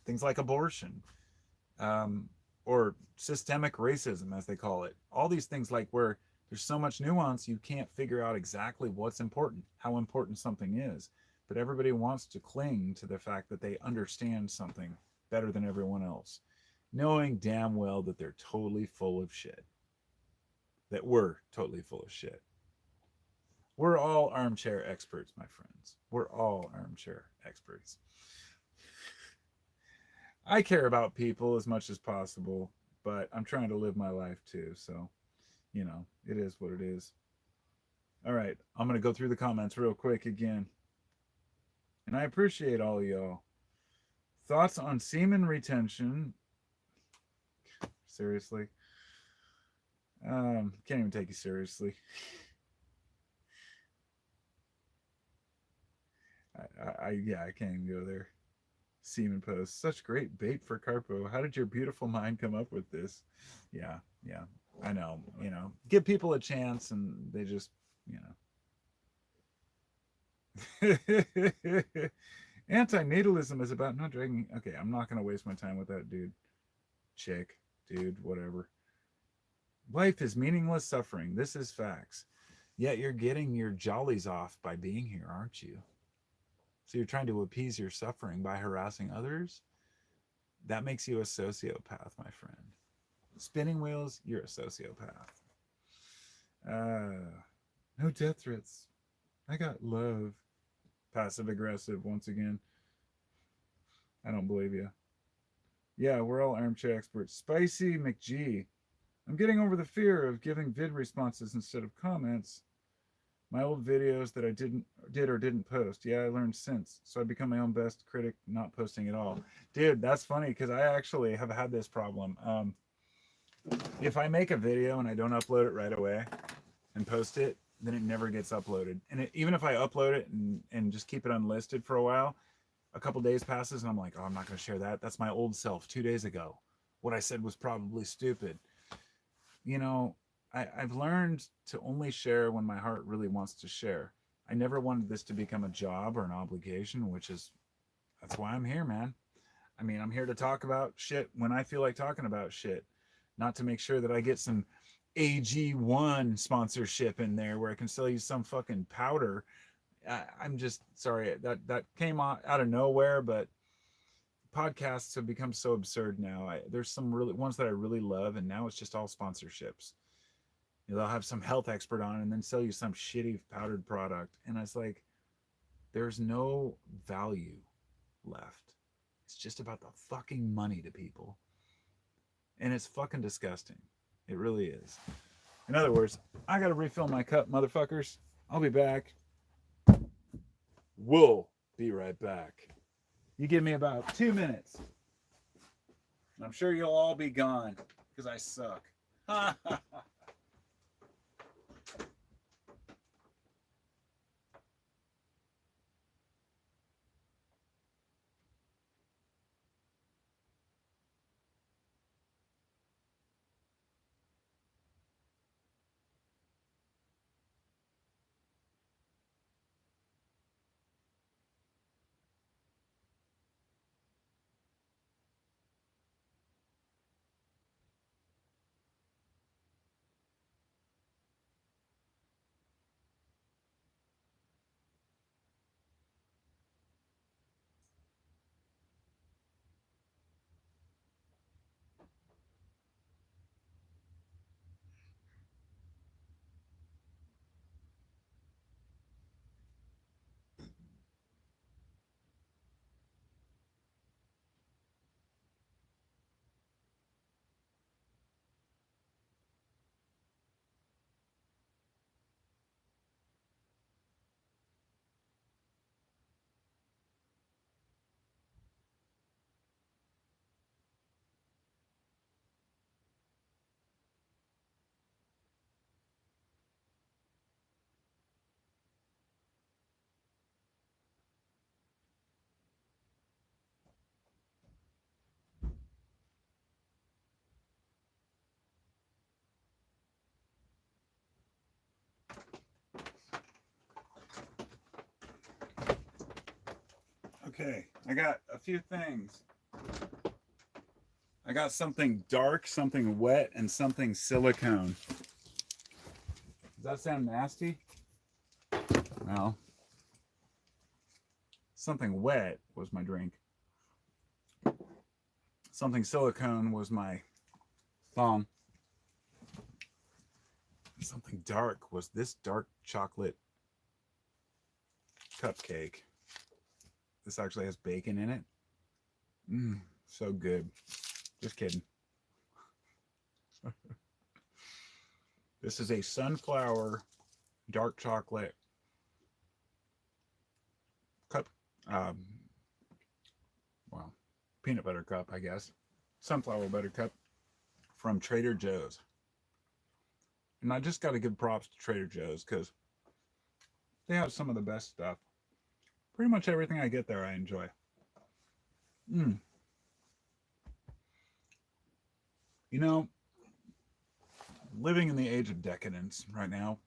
Things like abortion, or systemic racism, as they call it. All these things, like, where there's so much nuance, you can't figure out exactly what's important, how important something is. But everybody wants to cling to the fact that they understand something better than everyone else, knowing damn well that they're totally full of shit. That we're totally full of shit. We're all armchair experts, my friends. We're all armchair experts. I care about people as much as possible, but I'm trying to live my life too. So, it is what it is. All right, I'm going to go through the comments real quick again. And I appreciate all of y'all. Thoughts on semen retention? Seriously? Can't even take you seriously. I can't even go there. Semen post. Such great bait for Carpo. How did your beautiful mind come up with this? Yeah. I know. Give people a chance and they just, Antinatalism is about not dragging. Okay, I'm not going to waste my time with that dude. Chick, dude, whatever. Life is meaningless suffering. This is facts. Yet you're getting your jollies off by being here, aren't you? So you're trying to appease your suffering by harassing others? That makes you a sociopath, my friend. Spinning Wheels, you're a sociopath. No death threats. I got love. Passive aggressive once again. I don't believe you. Yeah, we're all armchair experts. Spicy McG. I'm getting over the fear of giving vid responses instead of comments. My old videos that I did or didn't post. Yeah, I learned since. So I become my own best critic, not posting at all. Dude, that's funny because I actually have had this problem. If I make a video and I don't upload it right away and post it, then it never gets uploaded. And even if I upload it and just keep it unlisted for a while, a couple days passes and I'm like, oh, I'm not going to share that. That's my old self 2 days ago. What I said was probably stupid. I've learned to only share when my heart really wants to share. I never wanted this to become a job or an obligation, that's why I'm here, man. I mean, I'm here to talk about shit when I feel like talking about shit, not to make sure that I get some AG1 sponsorship in there where I can sell you some fucking powder. I'm just sorry that came out of nowhere, but podcasts have become so absurd now. There's some really ones that I really love, and now it's just all sponsorships. They'll have some health expert on and then sell you some shitty powdered product, and it's like there's no value left. It's just about the fucking money to people, and it's fucking disgusting. It really is. In other words, I gotta refill my cup, motherfuckers. I'll be back. We'll be right back. You give me about 2 minutes. I'm sure you'll all be gone because I suck. Okay, I got a few things. I got something dark, something wet, and something silicone. Does that sound nasty? No. Something wet was my drink. Something silicone was my thong. Something dark was this dark chocolate cupcake. This actually has bacon in it. So good. Just kidding. This is a sunflower dark chocolate cup. Well, peanut butter cup, I guess. Sunflower butter cup from Trader Joe's. And I just got to give props to Trader Joe's because they have some of the best stuff. Pretty much everything I get there I enjoy. You know, living in the age of decadence right now,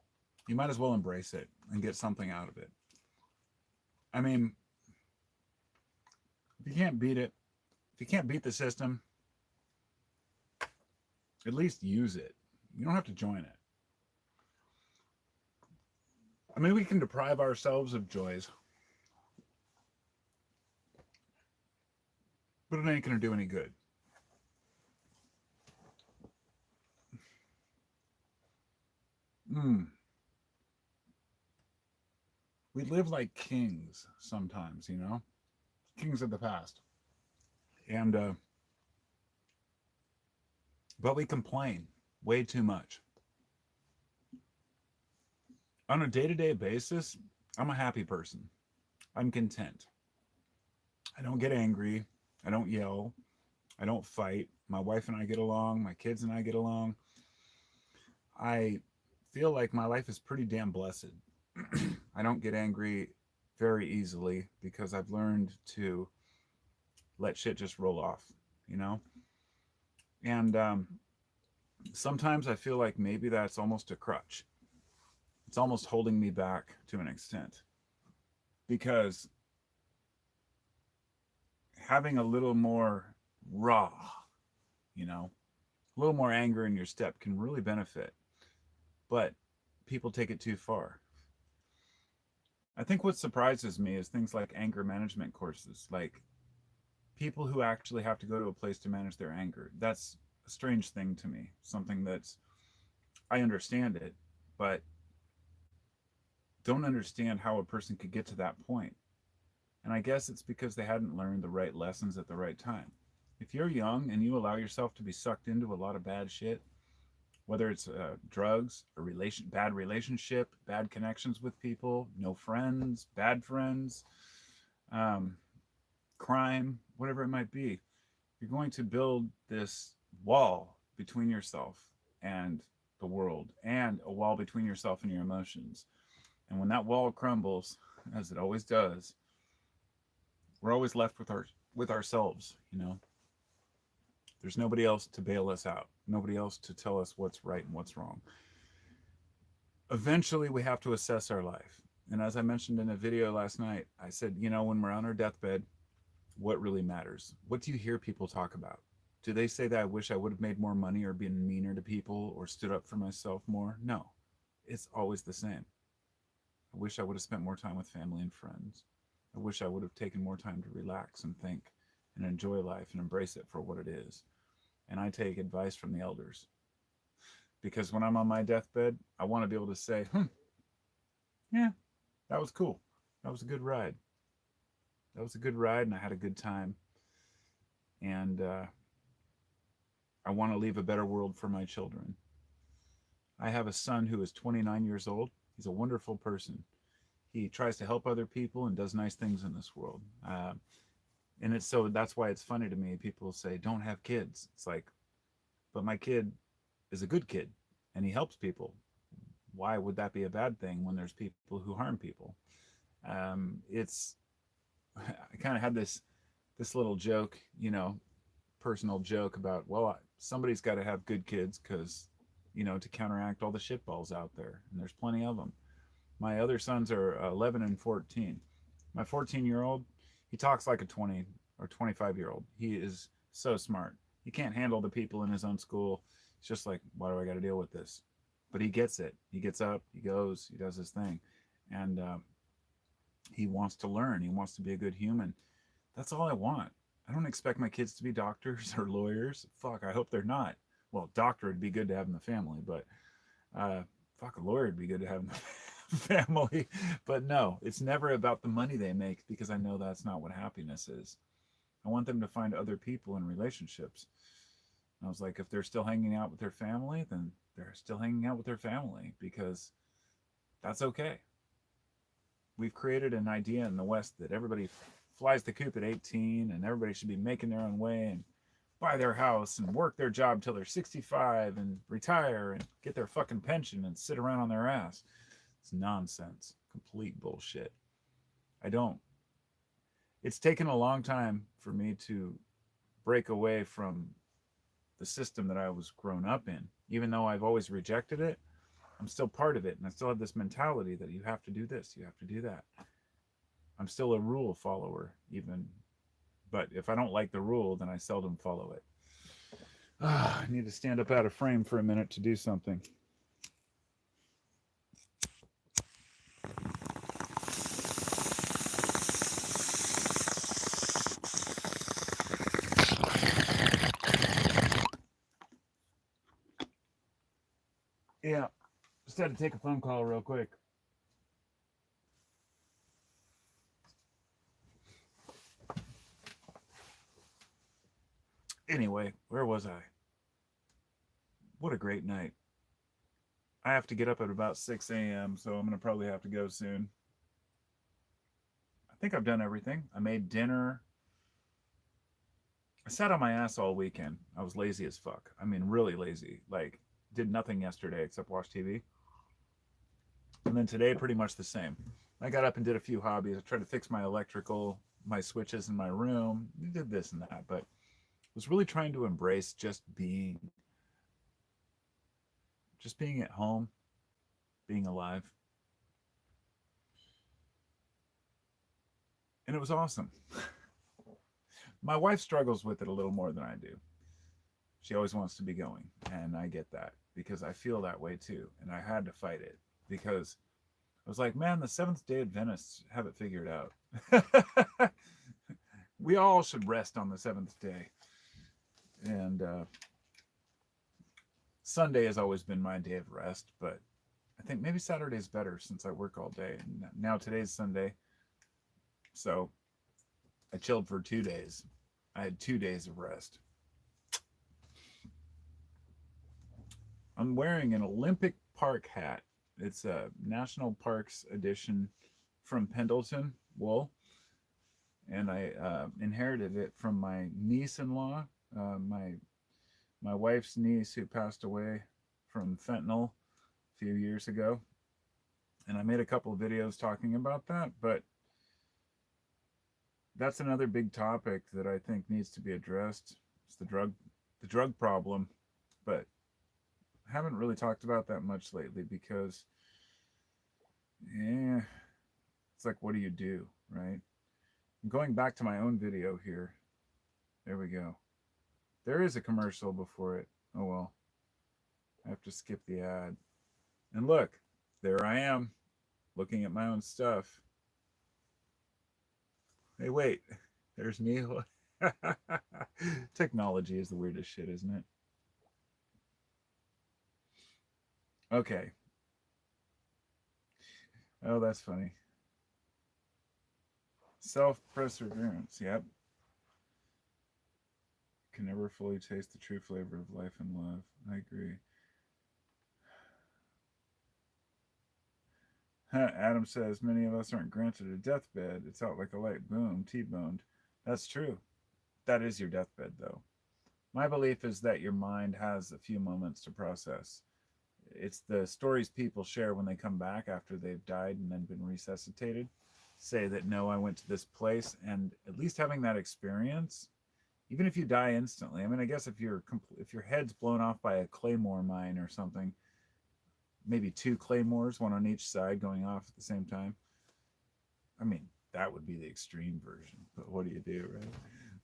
you might as well embrace it and get something out of it. I mean, if you can't beat it, if you can't beat the system, at least use it. You don't have to join it. I mean, we can deprive ourselves of joys, but it ain't going to do any good. We live like kings sometimes, you know? Kings of the past. And, but we complain way too much. On a day-to-day basis, I'm a happy person. I'm content. I don't get angry. I don't yell. I don't fight. My wife and I get along. My kids and I get along. I feel like my life is pretty damn blessed. I don't get angry very easily because I've learned to let shit just roll off, you know? And sometimes I feel like maybe that's almost a crutch. It's almost holding me back to an extent because having a little more raw, you know, a little more anger in your step can really benefit, but people take it too far. I think what surprises me is things like anger management courses, like people who actually have to go to a place to manage their anger. That's a strange thing to me, something that's, I understand it, but don't understand how a person could get to that point. And I guess it's because they hadn't learned the right lessons at the right time. If you're young and you allow yourself to be sucked into a lot of bad shit, whether it's drugs, bad relationship, bad connections with people, no friends, bad friends, um, crime, whatever it might be, you're going to build this wall between yourself and the world, and a wall between yourself and your emotions. And when that wall crumbles, as it always does, we're always left with ourselves, you know. There's nobody else to bail us out, nobody else to tell us what's right and what's wrong. Eventually we have to assess our life. And as I mentioned in a video last night, I said, you know, when we're on our deathbed, what really matters? What do you hear people talk about? Do they say that I wish I would have made more money or been meaner to people or stood up for myself more? No, it's always the same. I wish I would have spent more time with family and friends. I wish I would have taken more time to relax and think and enjoy life and embrace it for what it is. And I take advice from the elders. Because when I'm on my deathbed, I want to be able to say, yeah, that was cool. That was a good ride. That was a good ride, and I had a good time. And I want to leave a better world for my children. I have a son who is 29 years old. He's a wonderful person. He tries to help other people and does nice things in this world. And it's so that's why it's funny to me. People say, don't have kids. It's like, but my kid is a good kid and he helps people. Why would that be a bad thing when there's people who harm people? It's I kind of had this little joke, you know, personal joke about, well, somebody's got to have good kids because, you know, to counteract all the shitballs out there, and there's plenty of them. My other sons are 11 and 14. My 14-year-old, he talks like a 20 or 25-year-old. He is so smart. He can't handle the people in his own school. It's just like, why do I got to deal with this? But he gets it. He gets up, he goes, he does his thing. And he wants to learn. He wants to be a good human. That's all I want. I don't expect my kids to be doctors or lawyers. Fuck, I hope they're not. Well, doctor would be good to have in the family, but fuck, a lawyer would be good to have in the family. But no, it's never about the money they make because I know that's not what happiness is. I want them to find other people in relationships. And I was like, if they're still hanging out with their family, then they're still hanging out with their family because that's okay. We've created an idea in the West that everybody flies the coop at 18 and everybody should be making their own way and buy their house and work their job till they're 65 and retire and get their fucking pension and sit around on their ass. It's nonsense. Complete bullshit. It's taken a long time for me to break away from the system that I was grown up in. Even though I've always rejected it, I'm still part of it. And I still have this mentality that you have to do this, you have to do that. I'm still a rule follower, even. But if I don't like the rule, then I seldom follow it. I need to stand up out of frame for a minute to do something. Yeah, just had to take a phone call real quick. Anyway, where was I? What a great night. I have to get up at about 6 a.m., so I'm going to probably have to go soon. I think I've done everything. I made dinner. I sat on my ass all weekend. I was lazy as fuck. I mean, really lazy. Like, did nothing yesterday except watch TV. And then today, pretty much the same. I got up and did a few hobbies. I tried to fix my electrical, my switches in my room. Did this and that, but was really trying to embrace just being at home, being alive. And it was awesome. My wife struggles with it a little more than I do. She always wants to be going, and I get that because I feel that way too. And I had to fight it because I was like, man, the Seventh Day Adventists have it figured out. We all should rest on the seventh day. And Sunday has always been my day of rest, but I think maybe Saturday's better since I work all day. And now today's Sunday. So I chilled for 2 days. I had 2 days of rest. I'm wearing an Olympic Park hat. It's a National Parks edition from Pendleton wool. And I inherited it from my niece-in-law, my wife's niece who passed away from fentanyl a few years ago. And I made a couple of videos talking about that, but that's another big topic that I think needs to be addressed. It's the drug problem, but I haven't really talked about that much lately because it's like, what do you do, right? I'm going back to my own video here. There we go. There is a commercial before it. Oh well. I have to skip the ad. And look, there I am, looking at my own stuff. Hey, wait. There's me. Technology is the weirdest shit, isn't it? Okay. Oh, that's funny. Self-perseverance. Yep. Can never fully taste the true flavor of life and love. I agree. Adam says many of us aren't granted a deathbed. It's out like a light boom, T-boned. That's true. That is your deathbed, though. My belief is that your mind has a few moments to process. It's the stories people share when they come back after they've died and then been resuscitated. Say that, no, I went to this place, and at least having that experience, even if you die instantly. I mean, I guess if your head's blown off by a claymore mine or something, maybe 2 claymores, one on each side, going off at the same time. I mean, that would be the extreme version. But what do you do, right?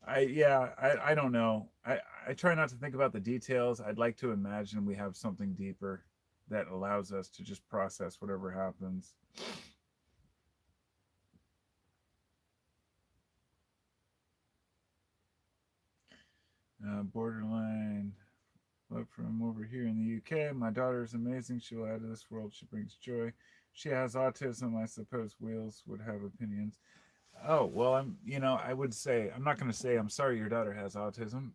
I don't know. I try not to think about the details. I'd like to imagine we have something deeper that allows us to just process whatever happens. Borderline love from over here in the UK. My daughter is amazing. She will add to this world. She brings joy. She has autism. I suppose Wheels would have opinions. Oh, well, I would say, I'm not going to say I'm sorry your daughter has autism,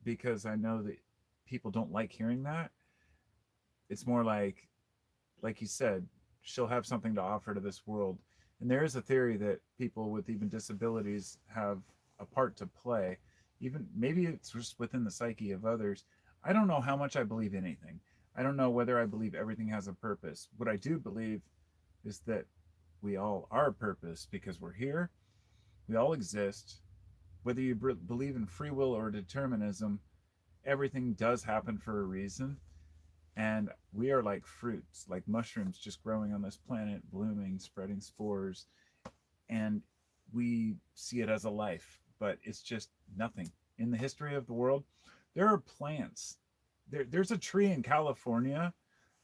because I know that people don't like hearing that. It's more like you said, she'll have something to offer to this world. And there is a theory that people with even disabilities have a part to play. Even maybe it's just within the psyche of others. I don't know how much I believe anything. I don't know whether I believe everything has a purpose. What I do believe is that we all are a purpose because we're here. We all exist. Whether you believe in free will or determinism, everything does happen for a reason. And we are like fruits, like mushrooms just growing on this planet, blooming, spreading spores. And we see it as a life, but it's just nothing. In the history of the world, there are plants. There's a tree in California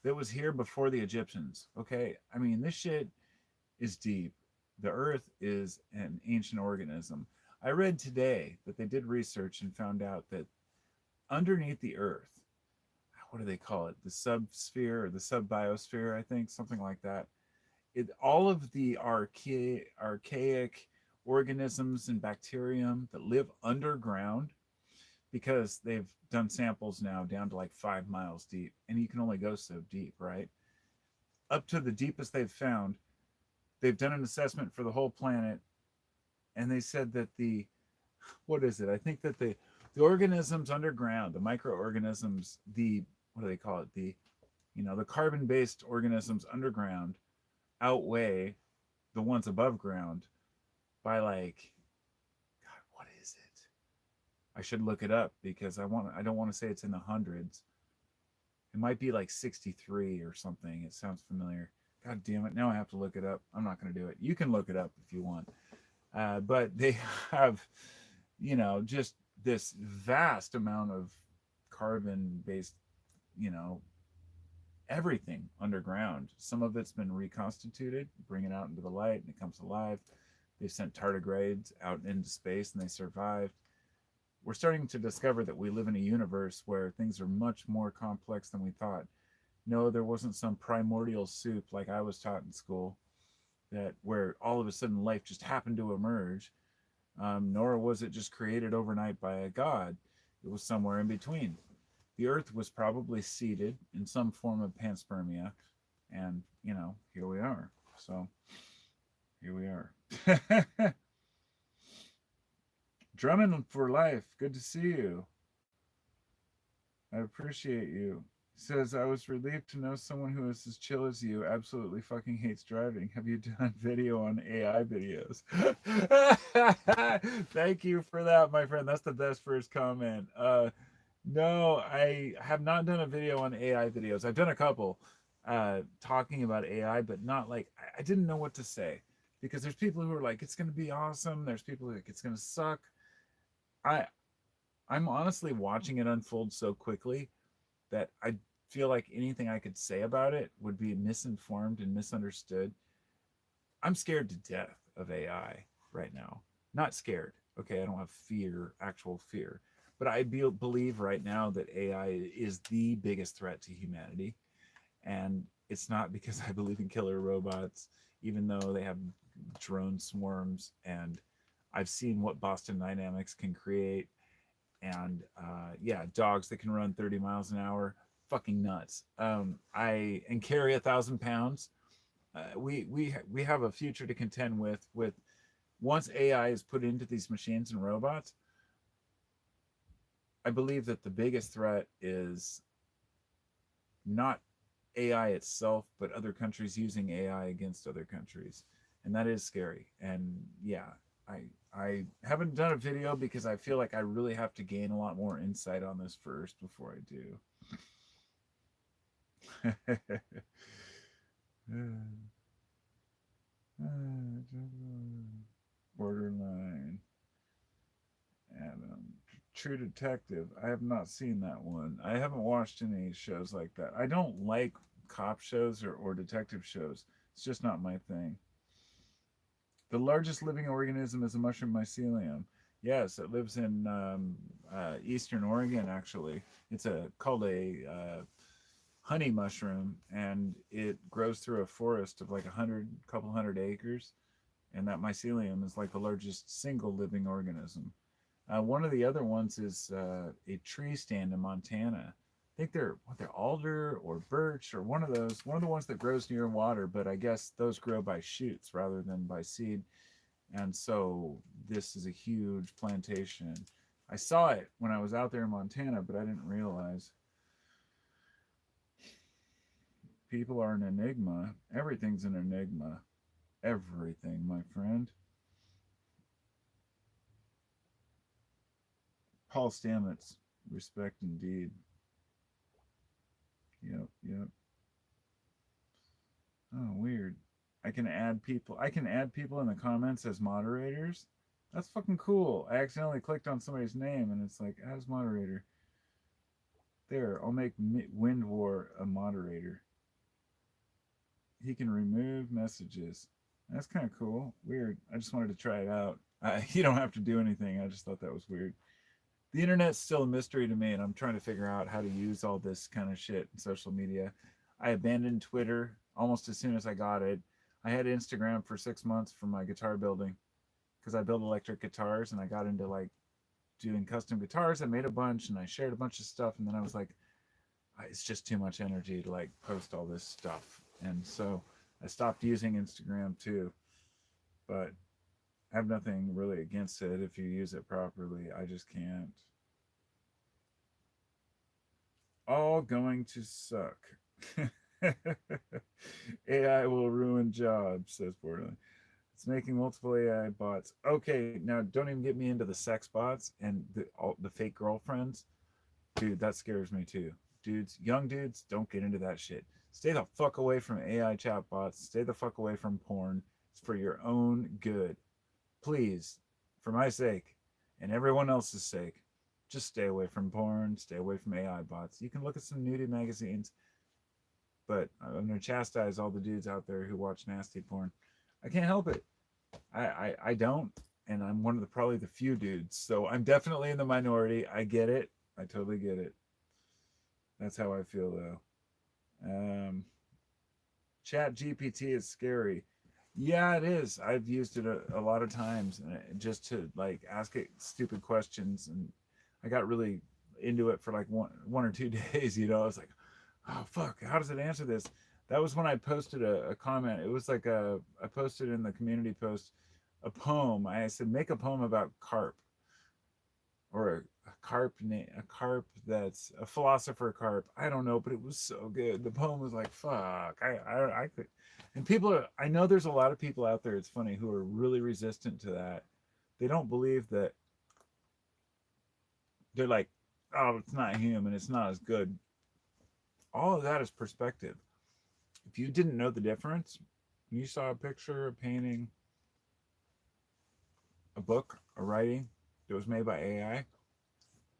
that was here before the Egyptians. Okay. I mean, this shit is deep. The earth is an ancient organism. I read today that they did research and found out that underneath the earth, what do they call it? The subsphere or the subbiosphere, I think, something like that. All of the archaic organisms and bacterium that live underground, because they've done samples now down to like 5 miles deep, and you can only go so deep, right? Up to the deepest they've found, they've done an assessment for the whole planet, and they said that what is it? I think that the organisms underground, the microorganisms, what do they call it? The carbon-based organisms underground outweigh the ones above ground by like, God, what is it? I should look it up because I don't want to say it's in the hundreds. It might be like 63 or something. It sounds familiar. God damn it. Now I have to look it up. I'm not going to do it. You can look it up if you want. But they have, just this vast amount of carbon based, you know, everything underground. Some of it's been reconstituted, bring it out into the light, and it comes alive. They've sent tardigrades out into space and they survived. We're starting to discover that we live in a universe where things are much more complex than we thought. No, there wasn't some primordial soup like I was taught in school, that where all of a sudden life just happened to emerge, nor was it just created overnight by a god. It was somewhere in between. The earth was probably seeded in some form of panspermia, and here we are. So here we are. Drummond for life, good to see you. I appreciate you. He says, I was relieved to know someone who is as chill as you absolutely fucking hates driving. Have you done video on AI videos? Thank you for that, my friend. That's the best first comment. No, I have not done a video on AI videos. I've done a couple talking about AI, but not like, I didn't know what to say, because there's people who are like, it's going to be awesome. There's people who are like, it's going to suck. I'm honestly watching it unfold so quickly that I feel like anything I could say about it would be misinformed and misunderstood. I'm scared to death of AI right now. Not scared. Okay, I don't have fear, actual fear. But I believe right now that AI is the biggest threat to humanity. And it's not because I believe in killer robots, even though they have drone swarms. And I've seen what Boston Dynamics can create. And yeah, dogs that can run 30 miles an hour, fucking nuts. I and carry 1,000 pounds. We have a future to contend with once AI is put into these machines and robots. I believe that the biggest threat is not AI itself, but other countries using AI against other countries, and that is scary. And yeah, I haven't done a video because I feel like I really have to gain a lot more insight on this first before I do. Borderline. And True Detective. I have not seen that one. I haven't watched any shows like that. I don't like cop shows or detective shows. It's just not my thing. The largest living organism is a mushroom mycelium. Yes, it lives in eastern Oregon, actually. It's called a honey mushroom, and it grows through a forest of like couple hundred acres. And that mycelium is like the largest single living organism. One of the other ones is a tree stand in Montana. I think they're alder or birch or one of the ones that grows near water, but I guess those grow by shoots rather than by seed. And so this is a huge plantation. I saw it when I was out there in Montana, but I didn't realize. People are an enigma. Everything's an enigma. Everything, my friend. Paul Stamets, respect indeed. Yep. Oh, weird. I can add people in the comments as moderators. That's fucking cool. I accidentally clicked on somebody's name and it's like, as moderator. There, I'll make Wind War a moderator. He can remove messages. That's kind of cool. Weird. I just wanted to try it out. You don't have to do anything. I just thought that was weird. The internet's still a mystery to me, and I'm trying to figure out how to use all this kind of shit in social media. I abandoned Twitter almost as soon as I got it. I had Instagram for 6 months for my guitar building because I build electric guitars, and I got into like doing custom guitars. I made a bunch, and I shared a bunch of stuff, and then I was like, it's just too much energy to like post all this stuff. And so I stopped using Instagram too. But I have nothing really against it if you use it properly. I just can't. All going to suck. AI will ruin jobs, says Borderline. It's making multiple AI bots. Okay, now don't even get me into the sex bots and the fake girlfriends. Dude, that scares me too. Dudes, young dudes, don't get into that shit. Stay the fuck away from AI chatbots. Stay the fuck away from porn. It's for your own good. Please, for my sake and everyone else's sake, just stay away from porn. Stay away from AI bots. You can look at some nudie magazines, but I'm going to chastise all the dudes out there who watch nasty porn. I can't help it. I don't. And I'm one of the probably the few dudes. So I'm definitely in the minority. I get it. I totally get it. That's how I feel though. Chat GPT is scary. Yeah, it is. I've used it a lot of times just to like ask it stupid questions, and I got really into it for like one or 2 days. You know, I was like, oh fuck, how does it answer this? That was when I posted a comment. It was like I posted in the community post a poem. I said make a poem about carp, or a carp that's a philosopher carp. I don't know, but it was so good. The poem was like fuck. I could, and people are, I know there's a lot of people out there, it's funny, who are really resistant to that. They don't believe that. They're like, oh, it's not human, it's not as good. All of that is perspective. If you didn't know the difference, you saw a picture, a painting, a book, a writing that was made by AI,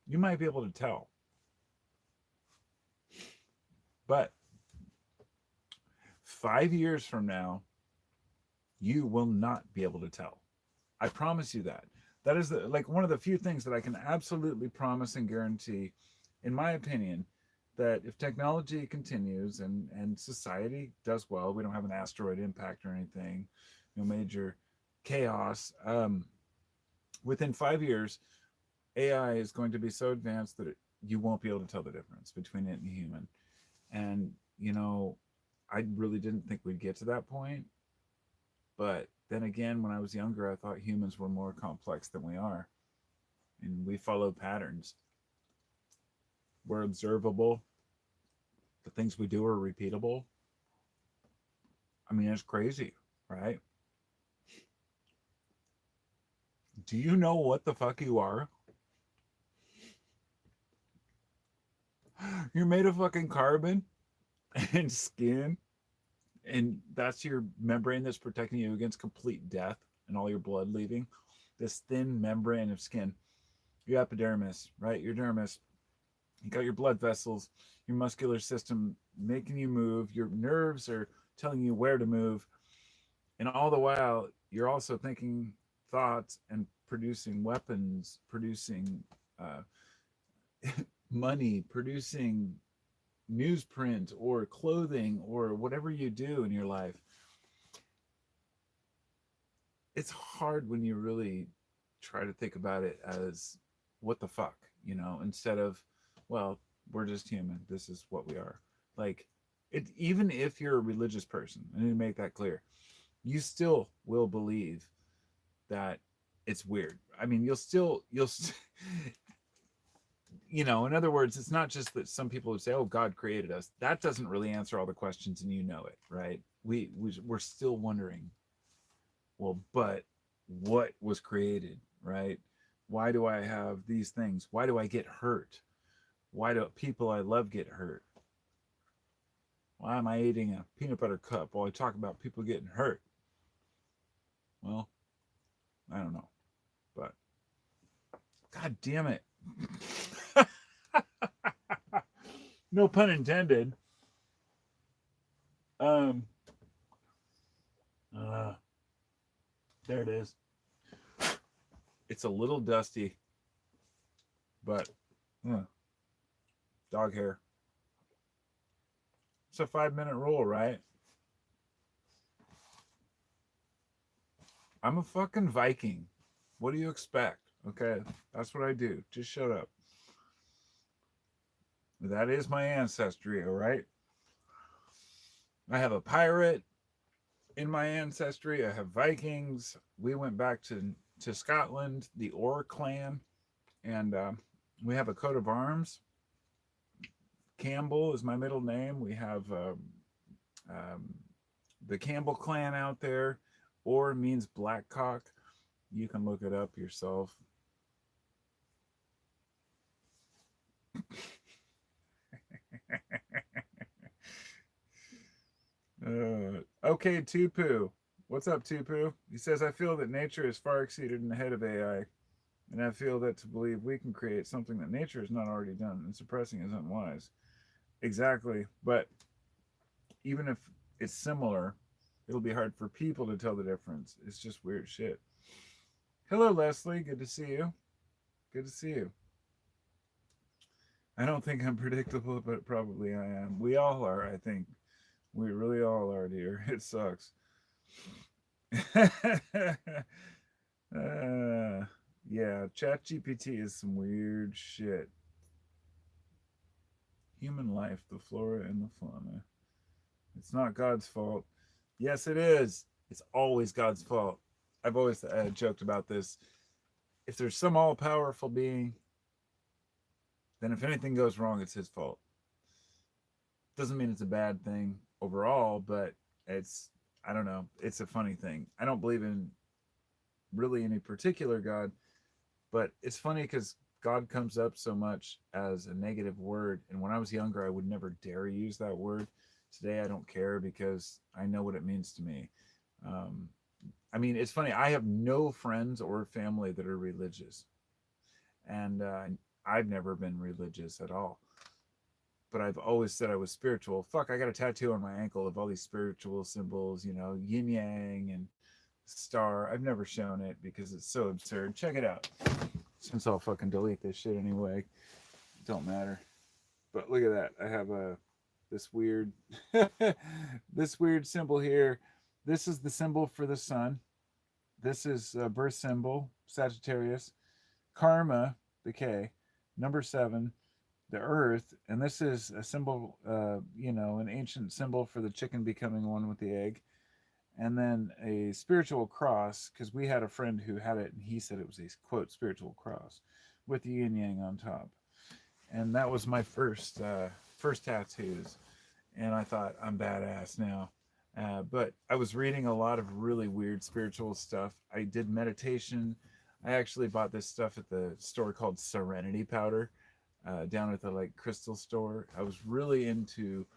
you might be able to tell. But 5 years from now, you will not be able to tell. I promise you that. That is like one of the few things that I can absolutely promise and guarantee, in my opinion, that if technology continues and society does well, we don't have an asteroid impact or anything, no major chaos. Within 5 years, AI is going to be so advanced that you won't be able to tell the difference between it and human. And, you know, I really didn't think we'd get to that point. But then again, when I was younger, I thought humans were more complex than we are. And we follow patterns. We're observable. The things we do are repeatable. I mean, it's crazy, right? Do you know what the fuck you are? You're made of fucking carbon and skin, and that's your membrane that's protecting you against complete death and all your blood leaving. This thin membrane of skin, your epidermis, right? Your dermis. You got your blood vessels, your muscular system making you move. Your nerves are telling you where to move, and all the while, you're also thinking thoughts and producing weapons, producing money, producing newsprint or clothing or whatever you do in your life. It's hard when you really try to think about it as what the fuck, you know, instead of, well, we're just human. This is what we are. Like, it, even if you're a religious person, I need to make that clear, you still will believe that it's weird. I mean, you know, in other words, it's not just that some people would say, oh, God created us. That doesn't really answer all the questions, and you know it, right? We're still wondering, well, but what was created, right? Why do I have these things? Why do I get hurt? Why do people I love get hurt? Why am I eating a peanut butter cup while I talk about people getting hurt? Well, I don't know, but God damn it. No pun intended. Um, there it is. It's a little dusty, but dog hair. It's a 5-minute rule, right? I'm a fucking Viking. What do you expect? Okay, that's what I do. Just shut up. That is my ancestry, all right? I have a pirate in my ancestry. I have Vikings. We went back to Scotland, the Orr clan, and we have a coat of arms. Campbell is my middle name. We have the Campbell clan out there. Orr means black cock. You can look it up yourself. Okay, Tupu. What's up, Tupu? He says, I feel that nature is far exceeded and ahead of AI, and I feel that to believe we can create something that nature has not already done and suppressing is unwise. Exactly. But even if it's similar, it'll be hard for people to tell the difference. It's just weird shit. Hello, Leslie. Good to see you. Good to see you. I don't think I'm predictable, but probably I am. We all are, I think. We really all are, dear. It sucks. Yeah, ChatGPT is some weird shit. Human life, the flora and the fauna. It's not God's fault. Yes, it is. It's always God's fault. I've always joked about this. If there's some all powerful being, then if anything goes wrong, it's his fault. Doesn't mean it's a bad thing overall, but it's, I don't know, it's a funny thing. I don't believe in really any particular God, but it's funny because God comes up so much as a negative word. And when I was younger, I would never dare use that word. Today, I don't care because I know what it means to me. Um, I mean, it's funny. I have no friends or family that are religious, and I've never been religious at all. But I've always said I was spiritual. Fuck, I got a tattoo on my ankle of all these spiritual symbols, you know, yin yang and star. I've never shown it because it's so absurd. Check it out. Since I'll fucking delete this shit anyway, don't matter. But look at that. I have a this weird this weird symbol here. This is the symbol for the sun. This is a birth symbol, Sagittarius. Karma, the K. Number 7, the earth. And this is a symbol, an ancient symbol for the chicken becoming one with the egg. And then a spiritual cross, because we had a friend who had it and he said it was a quote spiritual cross with the yin yang on top. And that was my first tattoos. And I thought, I'm badass now. But I was reading a lot of really weird spiritual stuff. I did meditation. I actually bought this stuff at the store called Serenity Powder, down at the like crystal store. I was really into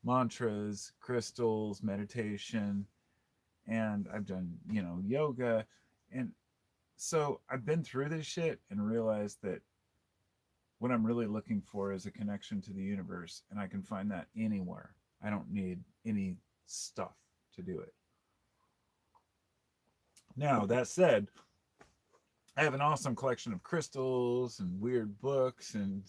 mantras, crystals, meditation, and I've done, yoga. And so I've been through this shit and realized that what I'm really looking for is a connection to the universe, and I can find that anywhere. I don't need any stuff to do it. Now, that said, I have an awesome collection of crystals and weird books and,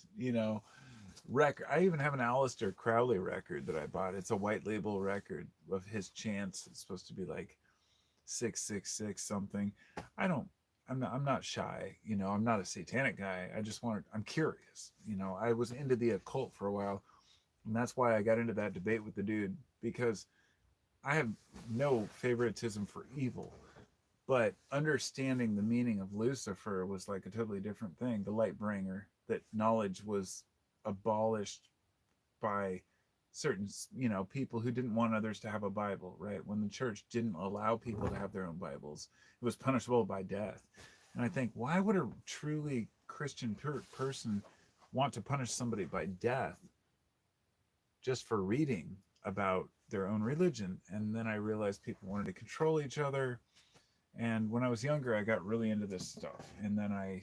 record. I even have an Aleister Crowley record that I bought. It's a white label record of his chants. It's supposed to be like 666 something. I don't I'm not shy, I'm not a satanic guy. I'm curious. I was into the occult for a while, and that's why I got into that debate with the dude, because I have no favoritism for evil, but understanding the meaning of Lucifer was like a totally different thing. The light bringer, that knowledge was abolished by certain, people who didn't want others to have a Bible, right? When the church didn't allow people to have their own Bibles, it was punishable by death. And I think, why would a truly Christian person want to punish somebody by death just for reading about their own religion? And then I realized people wanted to control each other. And when I was younger, I got really into this stuff. And then my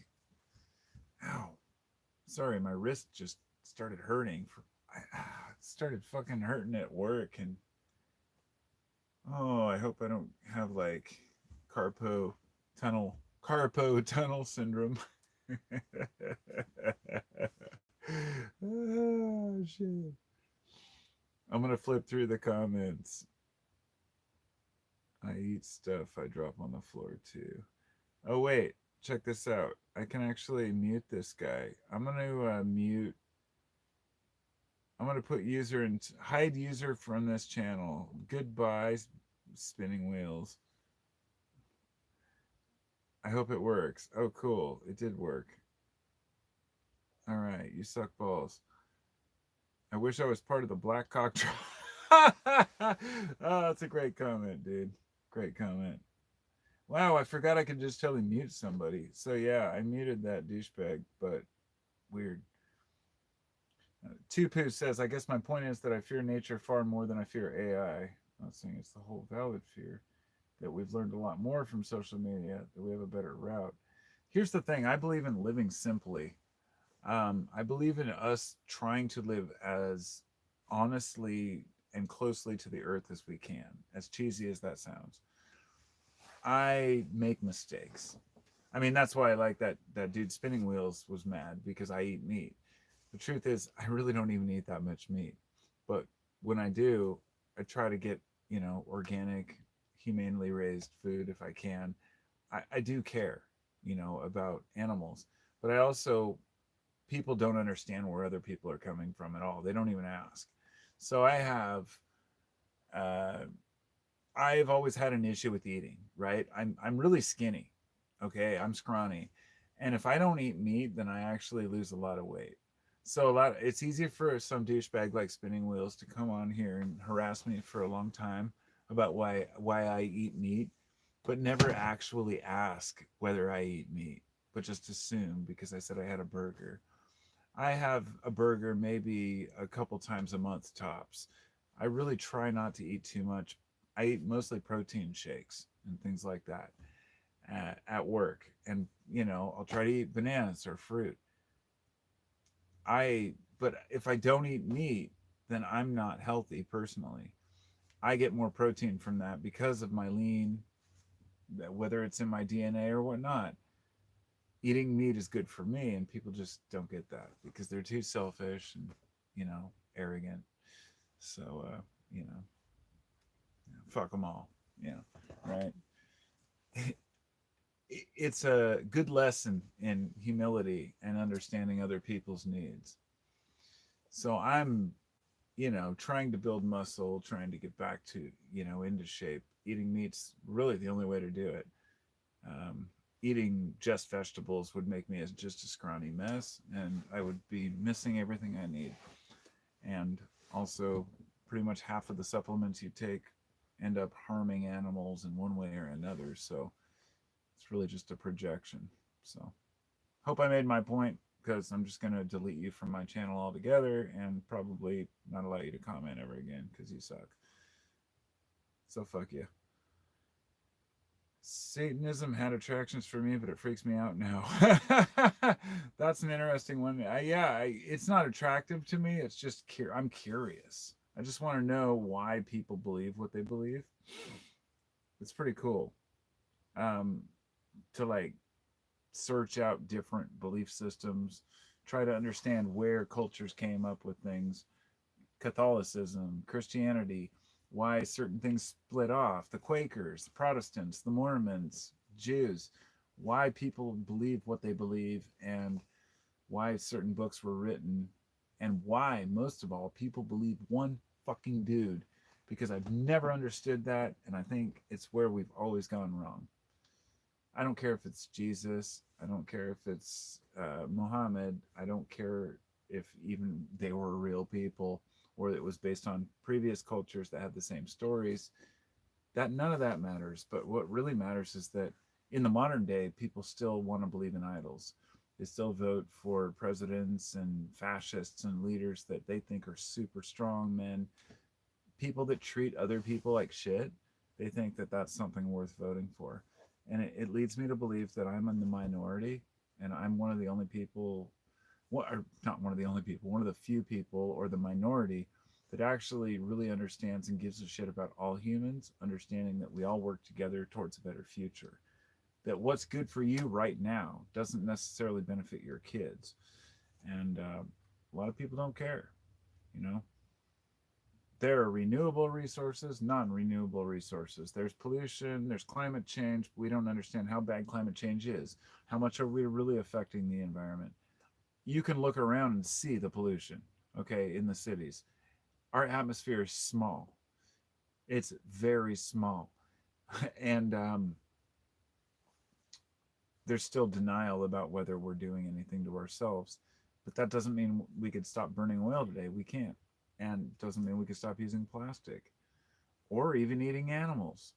wrist just started hurting. Started fucking hurting at work. And I hope I don't have like carpal tunnel syndrome. Oh shit. I'm gonna flip through the comments. I eat stuff I drop on the floor too. Oh wait, check this out. I can actually mute this guy. I'm gonna put user and hide user from this channel. Goodbye, Spinning Wheels. I hope it works. Oh cool, it did work. All right, you suck balls. I wish I was part of the Black Cock tribe. Oh, that's a great comment, dude. Great comment. Wow, I forgot I could just totally mute somebody. So yeah, I muted that douchebag, but weird. Tupu says, I guess my point is that I fear nature far more than I fear AI. I'm not saying it's the whole valid fear, that we've learned a lot more from social media, that we have a better route. Here's the thing, I believe in living simply. I believe in us trying to live as honestly and closely to the earth as we can, as cheesy as that sounds. I make mistakes. I mean, that's why I like that dude Spinning Wheels was mad because I eat meat. The truth is, I really don't even eat that much meat. But when I do, I try to get, organic, humanely raised food if I can. I do care, about animals. But I also, people don't understand where other people are coming from at all. They don't even ask. So uh, I've always had an issue with eating, right? I'm really skinny. Okay, I'm scrawny. And if I don't eat meat, then I actually lose a lot of weight. So it's easy for some douchebag like Spinning Wheels to come on here and harass me for a long time about why I eat meat, but never actually ask whether I eat meat, but just assume because I said I had a burger. I have a burger maybe a couple times a month tops. I really try not to eat too much. I eat mostly protein shakes and things like that at work. And, I'll try to eat bananas or fruit. But if I don't eat meat, then I'm not healthy personally. I get more protein from that because of my lean, whether it's in my DNA or whatnot. Eating meat is good for me, and people just don't get that because they're too selfish and, arrogant. So, fuck them all, right? It's a good lesson in humility and understanding other people's needs. So I'm, trying to build muscle, trying to get back to, into shape. Eating meat's really the only way to do it. Um, Eating just vegetables would make me just a scrawny mess, and I would be missing everything I need. And also, pretty much half of the supplements you take end up harming animals in one way or another. So it's really just a projection. So hope I made my point because I'm just going to delete you from my channel altogether and probably not allow you to comment ever again because you suck. So fuck you. Satanism had attractions for me, but it freaks me out now. That's an interesting one. It's not attractive to me. It's just I'm curious. I just want to know why people believe what they believe. It's pretty cool to like search out different belief systems, try to understand where cultures came up with things, Catholicism, Christianity, why certain things split off, the Quakers, the Protestants, the Mormons, Jews, why people believe what they believe, and why certain books were written, and why, most of all, people believe one fucking dude. Because I've never understood that, and I think it's where we've always gone wrong. I don't care if it's Jesus. I don't care if it's Muhammad. I don't care if even they were real people or it was based on previous cultures that had the same stories. That none of that matters. But what really matters is that in the modern day, people still want to believe in idols. They still vote for presidents and fascists and leaders that they think are super strong men. People that treat other people like shit, they think that that's something worth voting for. And it leads me to believe that I'm in the minority and I'm one of the only people, or not one of the only people, one of the few people or the minority that actually really understands and gives a shit about all humans, understanding that we all work together towards a better future. That what's good for you right now doesn't necessarily benefit your kids. And a lot of people don't care, you know? There are renewable resources, non-renewable resources. There's pollution, there's climate change. We don't understand how bad climate change is. How much are we really affecting the environment? You can look around and see the pollution, okay, in the cities. Our atmosphere is small. It's very small. And there's still denial about whether we're doing anything to ourselves. But that doesn't mean we could stop burning oil today. We can't. And doesn't mean we could stop using plastic or even eating animals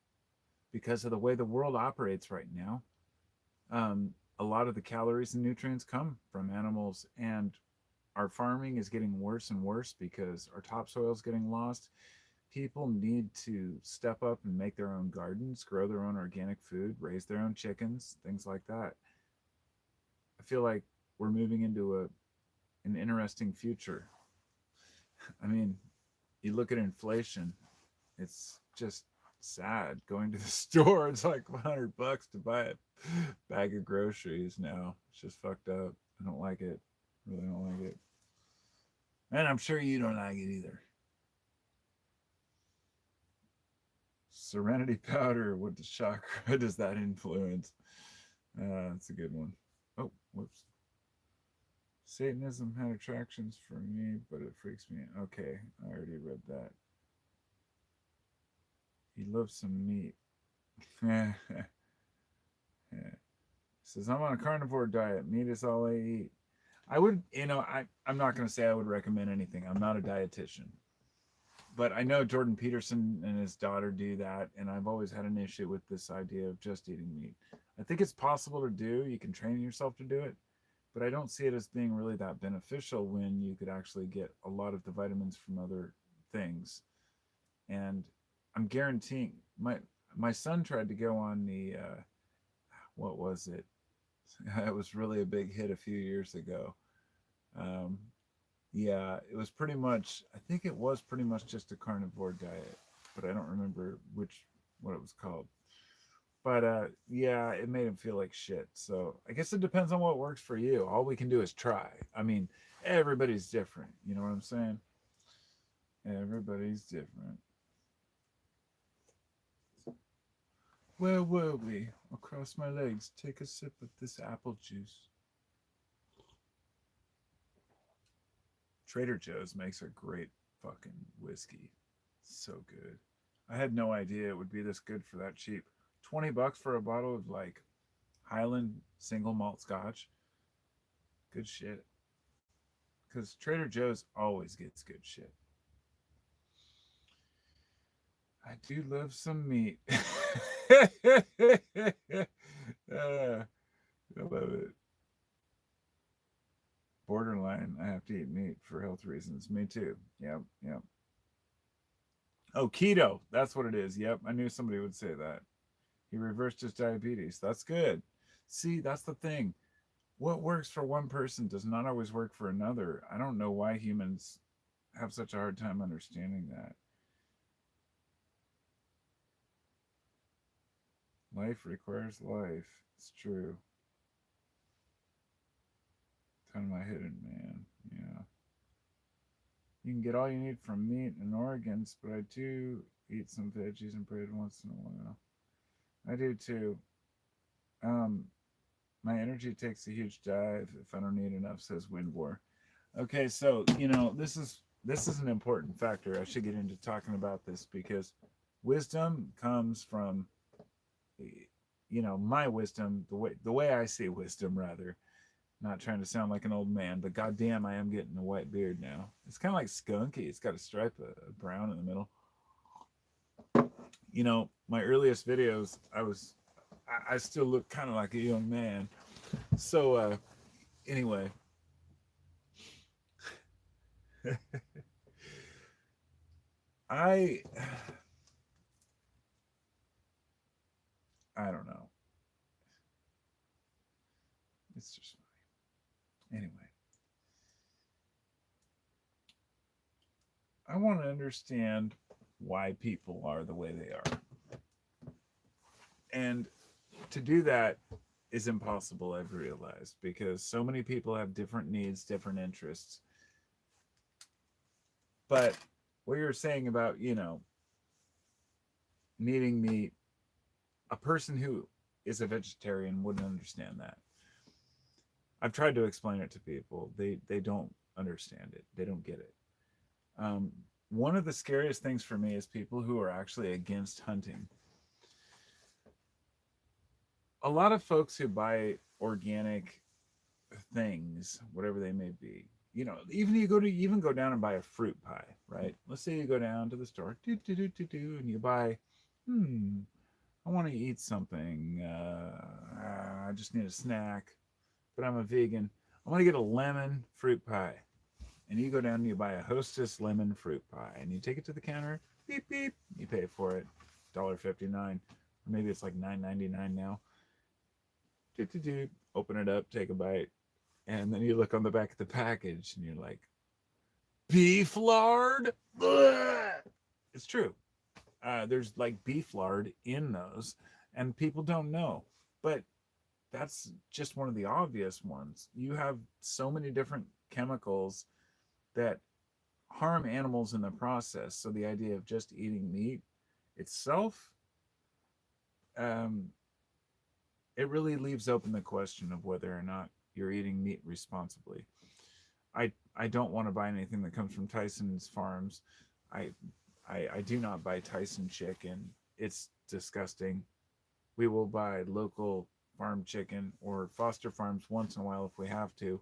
because of the way the world operates right now. A lot of the calories and nutrients come from animals, and our farming is getting worse and worse because our topsoil is getting lost. people need to step up and make their own gardens, grow their own organic food, raise their own chickens, things like that. I feel like we're moving into an interesting future. I mean, you look at inflation, it's just sad. Going to the store, it's like $100 to buy a bag of groceries now. It's just fucked up. I don't like it. Really don't like it. And I'm sure you don't like it either. Serenity powder. What the chakra does that influence? That's a good one. Oh, whoops. Satanism had attractions for me, but it freaks me out. Okay, I already read that. He loves some meat. Yeah. Says, I'm on a carnivore diet. Meat is all I eat. I would, I'm not going to say I would recommend anything. I'm not a dietitian. But I know Jordan Peterson and his daughter do that. And I've always had an issue with this idea of just eating meat. I think it's possible to do. You can train yourself to do it. But I don't see it as being really that beneficial when you could actually get a lot of the vitamins from other things. And I'm guaranteeing my son tried to go on the what was it? It was really a big hit a few years ago. Um, yeah, it was pretty much. I think it was pretty much just a carnivore diet, but I don't remember what it was called. But yeah, it made him feel like shit. So I guess it depends on what works for you. All we can do is try. I mean, everybody's different. You know what I'm saying? Everybody's different. Where were we? I'll cross my legs. Take a sip of this apple juice. Trader Joe's makes a great fucking whiskey. So good. I had no idea it would be this good for that cheap. $20 for a bottle of like Highland single malt scotch. Good shit. Because Trader Joe's always gets good shit. I do love some meat. I love it. Borderline. I have to eat meat for health reasons. Me too. Yep. Yep. Oh, keto. That's what it is. Yep. I knew somebody would say that. He reversed his diabetes. That's good. See, that's the thing. What works for one person does not always work for another. I don't know why humans have such a hard time understanding that. Life requires life. It's true. Kind of my hidden man. Yeah. You can get all you need from meat and organs, but I do eat some veggies and bread once in a while. I do too. Um, my energy takes a huge dive if I don't eat enough, says Wind War. Okay, so this is an important factor. I should get into talking about this because wisdom comes from my wisdom, the way I see wisdom rather. Not trying to sound like an old man, but goddamn, I am getting a white beard now. It's kind of like skunky. It's got a stripe of brown in the middle. My earliest videos, I still look kind of like a young man. So anyway, I I don't know. It's just funny. Anyway, I want to understand why people are the way they are. And to do that is impossible, I've realized, because so many people have different needs, different interests. But what you're saying about, needing meat, a person who is a vegetarian wouldn't understand that. I've tried to explain it to people. They don't understand it. They don't get it. Um, One of the scariest things for me is people who are actually against hunting. A lot of folks who buy organic things, whatever they may be, even go down and buy a fruit pie, right? Let's say you go down to the store, and you buy, I want to eat something. I just need a snack, but I'm a vegan. I want to get a lemon fruit pie. And you go down and you buy a Hostess lemon fruit pie, and you take it to the counter, beep, beep. You pay for it, $1.59. Maybe it's like $9.99 now. Do. Open it up, take a bite, and then you look on the back of the package and you're like, beef lard? Ugh! It's true. There's like beef lard in those, and people don't know. But that's just one of the obvious ones. You have so many different chemicals that harm animals in the process. So the idea of just eating meat itself, um, it really leaves open the question of whether or not you're eating meat responsibly. I don't want to buy anything that comes from Tyson's farms. I I do not buy Tyson chicken. It's disgusting. We will buy local farm chicken or foster farms once in a while if we have to,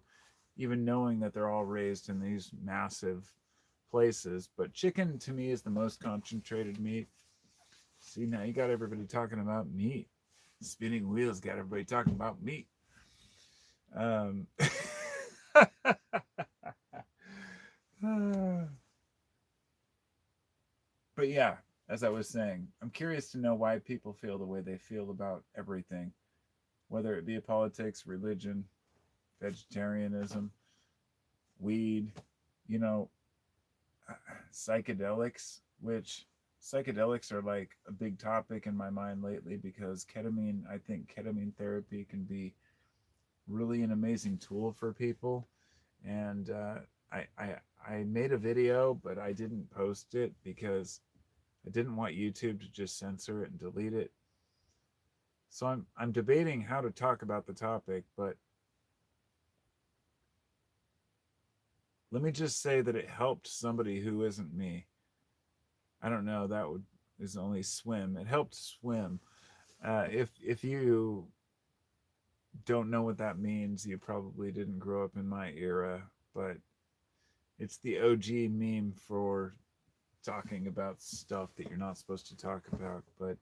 even knowing that they're all raised in these massive places. But chicken to me is the most concentrated meat. See, now you got everybody talking about meat. Spinning Wheels got everybody talking about meat. Um, but yeah, as I was saying, I'm curious to know why people feel the way they feel about everything, whether it be politics, religion, vegetarianism, weed, you know, psychedelics, which psychedelics are like a big topic in my mind lately because ketamine, I think ketamine therapy can be really an amazing tool for people. And I made a video, but I didn't post it because I didn't want YouTube to just censor it and delete it. So I'm debating how to talk about the topic, but let me just say that it helped somebody who isn't me. I don't know. That would is only swim. It helped swim. If you don't know what that means, you probably didn't grow up in my era, but it's the OG meme for talking about stuff that you're not supposed to talk about. But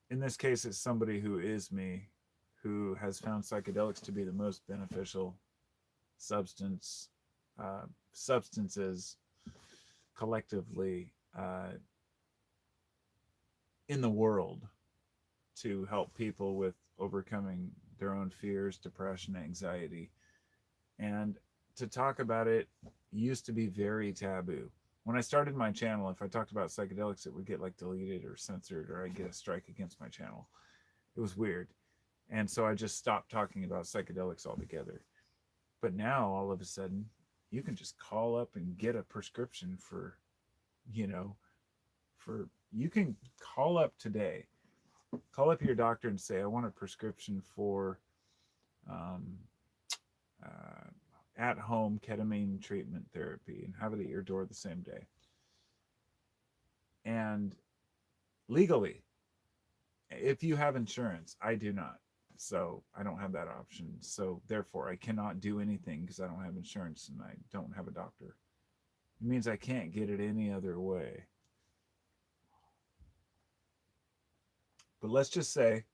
in this case, it's somebody who is me, who has found psychedelics to be the most beneficial substance substances collectively in the world to help people with overcoming their own fears, depression, anxiety. And to talk about it used to be very taboo. When I started my channel, if I talked about psychedelics, it would get like deleted or censored, or I'd get a strike against my channel. It was weird. And so I just stopped talking about psychedelics altogether. But now, all of a sudden, you can just call up and get a prescription for, you know, you can call up today, call up your doctor and say, I want a prescription for um, uh, at home ketamine treatment therapy and have it at your door the same day. And legally, if you have insurance, I do not. So I don't have that option. So therefore, I cannot do anything because I don't have insurance and I don't have a doctor. It means I can't get it any other way. But let's just say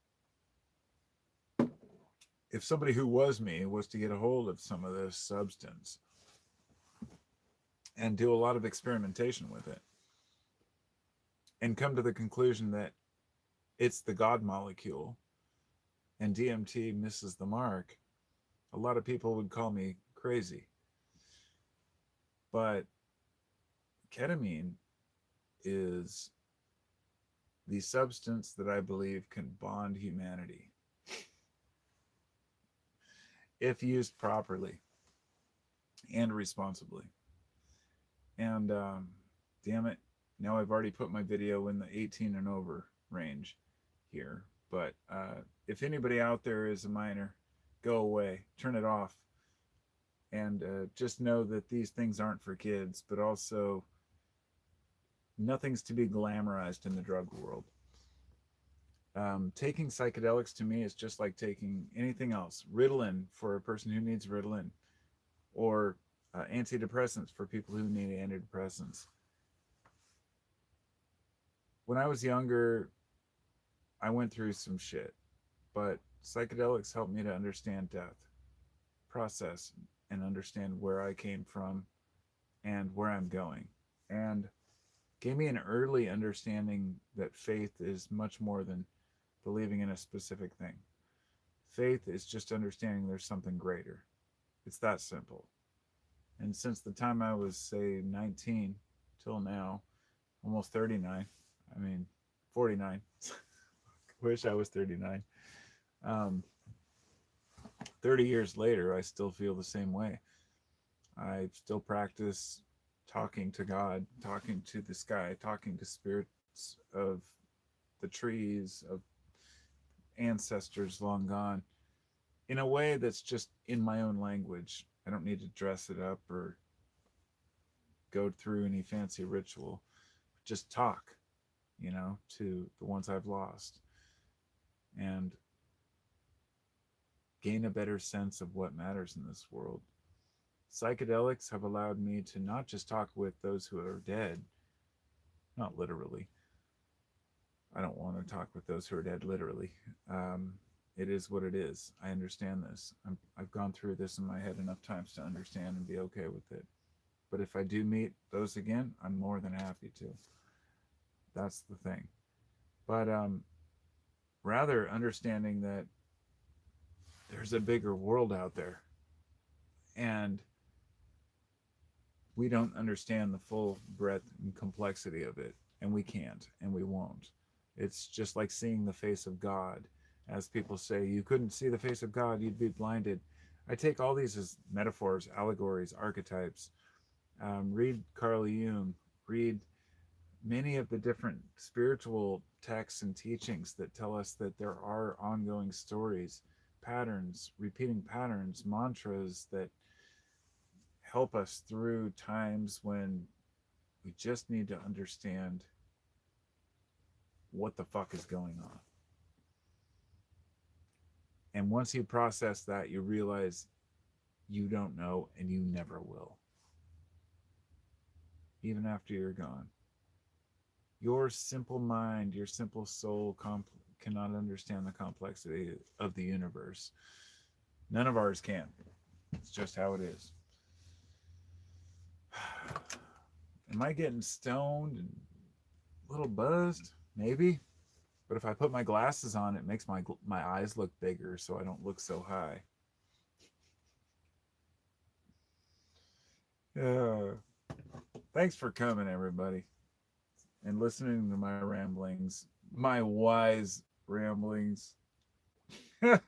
if somebody who was me was to get a hold of some of this substance and do a lot of experimentation with it and come to the conclusion that it's the God molecule and DMT misses the mark, a lot of people would call me crazy. But ketamine is the substance that I believe can bond humanity if used properly and responsibly. And damn it, now I've already put my video in the 18 and over range here. But if anybody out there is a minor, go away, turn it off. And just know that these things aren't for kids, but also nothing's to be glamorized in the drug world. Taking psychedelics to me is just like taking anything else. Ritalin for a person who needs Ritalin, or antidepressants for people who need antidepressants. When I was younger, I went through some shit, but psychedelics helped me to understand death, process, and understand where I came from and where I'm going. and gave me an early understanding that faith is much more than believing in a specific thing. Faith is just understanding there's something greater. It's that simple. And since the time I was, say, 19 till now, almost 39, I mean, 49, wish I was 39. Um, 30 years later, I still feel the same way. I still practice talking to God, talking to the sky, talking to spirits of the trees, of ancestors long gone, in a way that's just in my own language. I don't need to dress it up or go through any fancy ritual. Just talk, to the ones I've lost and gain a better sense of what matters in this world. Psychedelics have allowed me to not just talk with those who are dead, not literally. I don't want to talk with those who are dead literally. It is what it is. I understand this. I've gone through this in my head enough times to understand and be okay with it. But if I do meet those again, I'm more than happy to. That's the thing. But rather understanding that there's a bigger world out there, and we don't understand the full breadth and complexity of it, and we can't, and we won't. It's just like seeing the face of God. As people say, you couldn't see the face of God, you'd be blinded. I take all these as metaphors, allegories, archetypes. Read Carl Jung, read many of the different spiritual texts and teachings that tell us that there are ongoing stories, patterns, repeating patterns, mantras that help us through times when we just need to understand what the fuck is going on. And once you process that, you realize you don't know and you never will. Even after you're gone. Your simple mind, your simple soul cannot understand the complexity of the universe. None of ours can. It's just how it is. Am I getting stoned and a little buzzed? Maybe. But if I put my glasses on, it makes my eyes look bigger so I don't look so high. Thanks for coming, everybody, and listening to my ramblings, my wise ramblings. I'm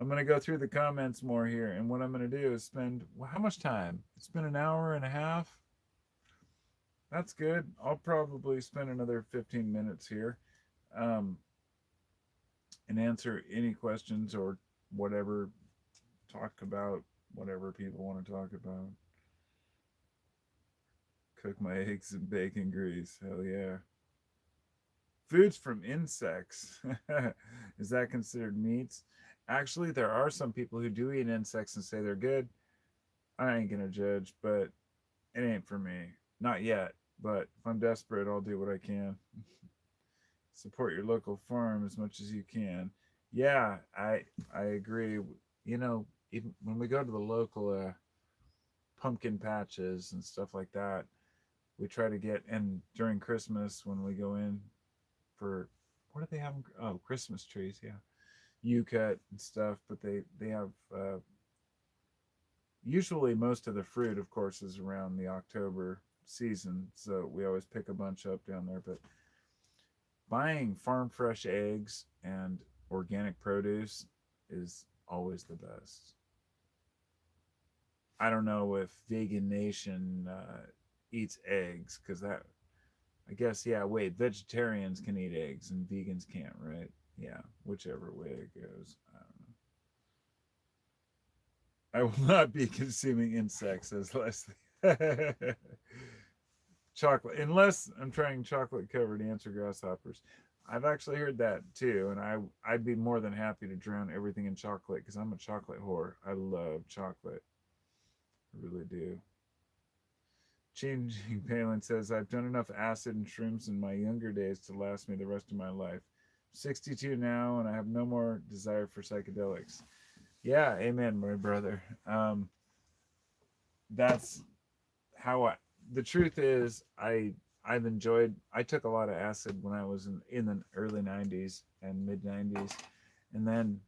going to go through the comments more here, and what I'm going to do is spend, how much time? It's been an hour and a half. That's good. I'll probably spend another 15 minutes here and answer any questions or whatever, talk about whatever people want to talk about. Cook my eggs in bacon grease. Hell yeah. Foods from insects. Is that considered meats? Actually, there are some people who do eat insects and say they're good. I ain't gonna judge, but it ain't for me. Not yet, but if I'm desperate, I'll do what I can. Support your local farm as much as you can. Yeah, I agree. Even when we go to the local pumpkin patches and stuff like that, we try to get, and during Christmas when we go in for, what do they have? Oh, Christmas trees, yeah. U-cut and stuff, but they have usually most of the fruit, of course, is around the October season, so we always pick a bunch up down there. But buying farm fresh eggs and organic produce is always the best. I don't know if Vegan Nation eats eggs, because that, I guess, yeah, wait, vegetarians can eat eggs and vegans can't, right? Yeah, whichever way it goes. I don't know. I will not be consuming insects, says Leslie. Chocolate, unless I'm trying chocolate covered ants or grasshoppers. I've actually heard that too, and I'd be more than happy to drown everything in chocolate because I'm a chocolate whore. I love chocolate. I really do. Changing Palin says, I've done enough acid and shrooms in my younger days to last me the rest of my life. 62 now, and I have no more desire for psychedelics. Yeah, amen, my brother. That's how the truth is, I took a lot of acid when I was in the early 90s and mid 90s, and then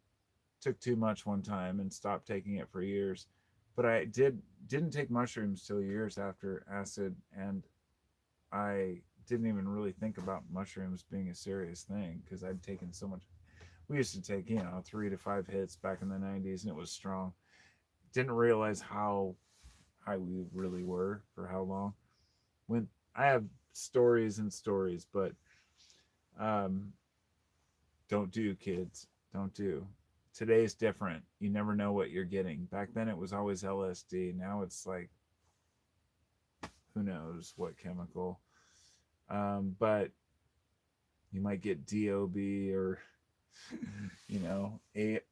took too much one time and stopped taking it for years. But didn't take mushrooms till years after acid, and I didn't even really think about mushrooms being a serious thing because I'd taken so much. We used to take, 3 to 5 hits back in the 90s, and it was strong. Didn't realize how high we really were for how long. When I have stories and stories, but um, don't do, kids. Don't do. Today's different. You never know what you're getting. Back then it was always LSD. Now it's like, who knows what chemical. But you might get DOB or,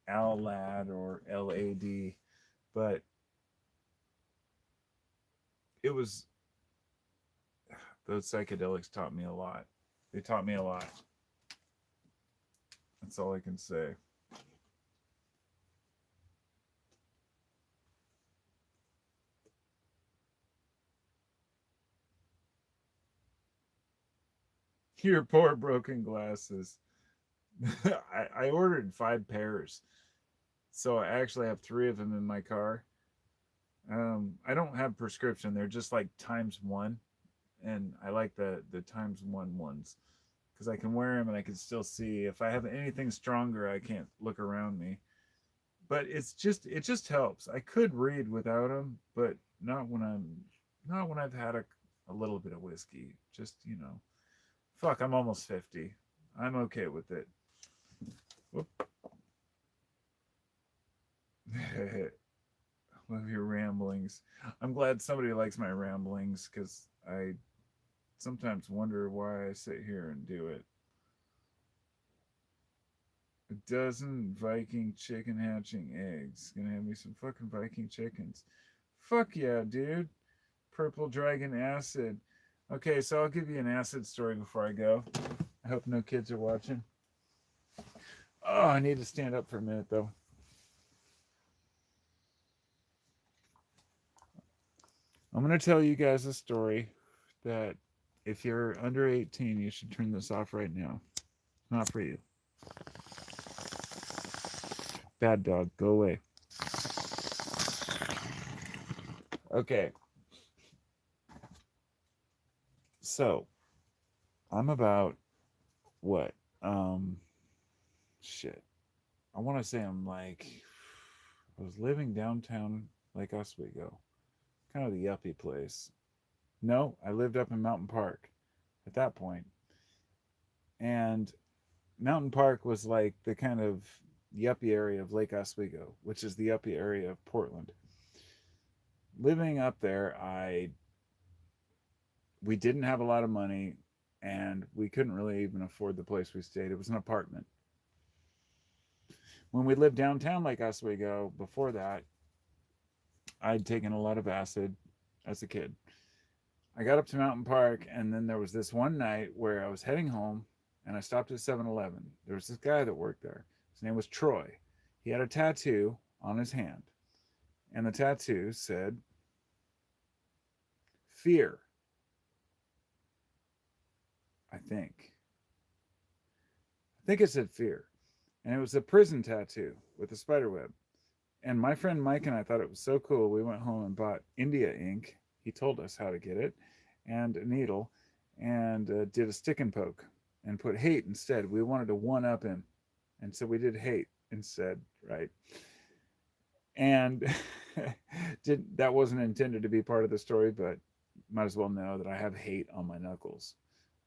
ALAD or LAD. But it was, those psychedelics taught me a lot. They taught me a lot. That's all I can say. Your poor broken glasses. I ordered 5 pairs, so I actually have 3 of them in my car. I don't have prescription; they're just like times one, and I like the times one ones because I can wear them and I can still see. If I have anything stronger, I can't look around me. But it just helps. I could read without them, but not when I've had a little bit of whiskey. Just fuck. I'm almost 50. I'm okay with it. Whoop. Love your ramblings. I'm glad somebody likes my ramblings because I sometimes wonder why I sit here and do it. A dozen Viking chicken hatching eggs. Gonna have me some fucking Viking chickens. Fuck yeah, dude. Purple dragon acid. Okay, so I'll give you an acid story before I go. I hope no kids are watching. Oh, I need to stand up for a minute though. I'm going to tell you guys a story that if you're under 18, you should turn this off right now. Not for you. Bad dog, go away. Okay. So, I'm about what? Shit. I want to say I'm like, I was living downtown Lake Oswego, kind of the yuppie place. No, I lived up in Mountain Park at that point. And Mountain Park was like the kind of yuppie area of Lake Oswego, which is the yuppie area of Portland. Living up there, we didn't have a lot of money and we couldn't really even afford the place we stayed. It was an apartment. When we lived downtown Lake Oswego, before that, I'd taken a lot of acid as a kid. I got up to Mountain Park, and then there was this one night where I was heading home, and I stopped at 7-Eleven. There was this guy that worked there. His name was Troy. He had a tattoo on his hand, and the tattoo said, "Fear." I think. I think it said "fear," and it was a prison tattoo with a spider web. And my friend Mike and I thought it was so cool. We went home and bought India ink. He told us how to get it, and a needle, and did a stick and poke, and put hate instead. We wanted to one up him, and so we did hate instead, right? And that wasn't intended to be part of the story, but might as well know that I have hate on my knuckles.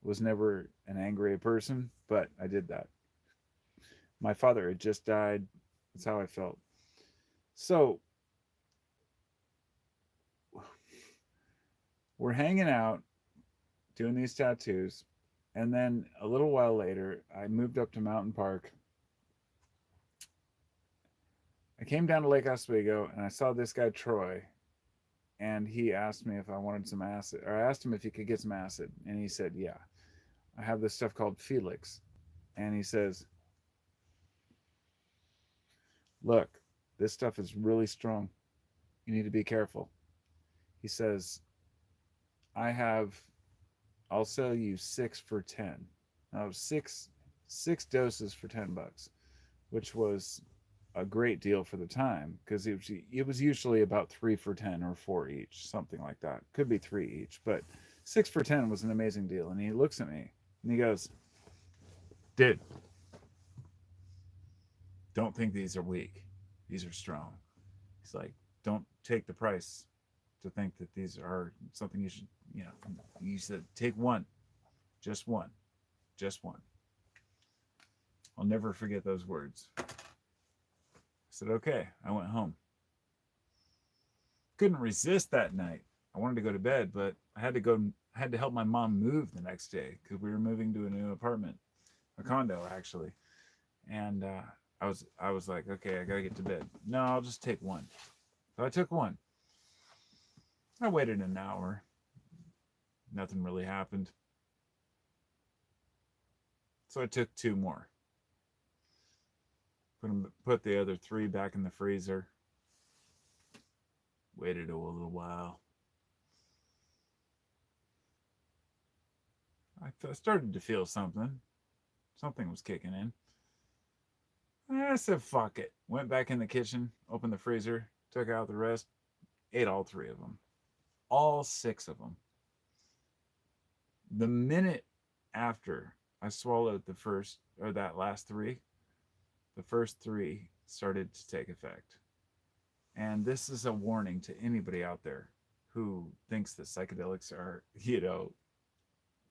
Was never an angry person, but I did that. My father had just died. That's how I felt. So we're hanging out doing these tattoos. And then a little while later, I moved up to Mountain Park. I came down to Lake Oswego and I saw this guy, Troy, and he asked me if I wanted some acid, or I asked him if he could get some acid. And he said, "Yeah, I have this stuff called Felix." And he says, "Look, this stuff is really strong. You need to be careful." He says, I'll sell you 6 for 10. Now six doses for $10, which was a great deal for the time because it was usually about 3 for 10 or four each, something like that. Could be three each, but 6 for 10 was an amazing deal. And he looks at me and he goes, "Dude, don't think these are weak. These are strong." He's like, "Don't take the price to think that these are something you should, you know." You said, "Take one, just one, just one." I'll never forget those words. I said, "Okay." I went home. Couldn't resist that night. I wanted to go to bed, but I had to go. I had to help my mom move the next day because we were moving to a new apartment, a condo actually. And I was like, "Okay, I gotta get to bed. No, I'll just take one." So I took one. I waited an hour. Nothing really happened. So I took two more. Put the other three back in the freezer. Waited a little while. I started to feel something. Something was kicking in. I said, "Fuck it." Went back in the kitchen, opened the freezer, took out the rest, ate all three of them. All six of them. The minute after I swallowed the first, or that last three, the first three started to take effect. And this is a warning to anybody out there who thinks that psychedelics are,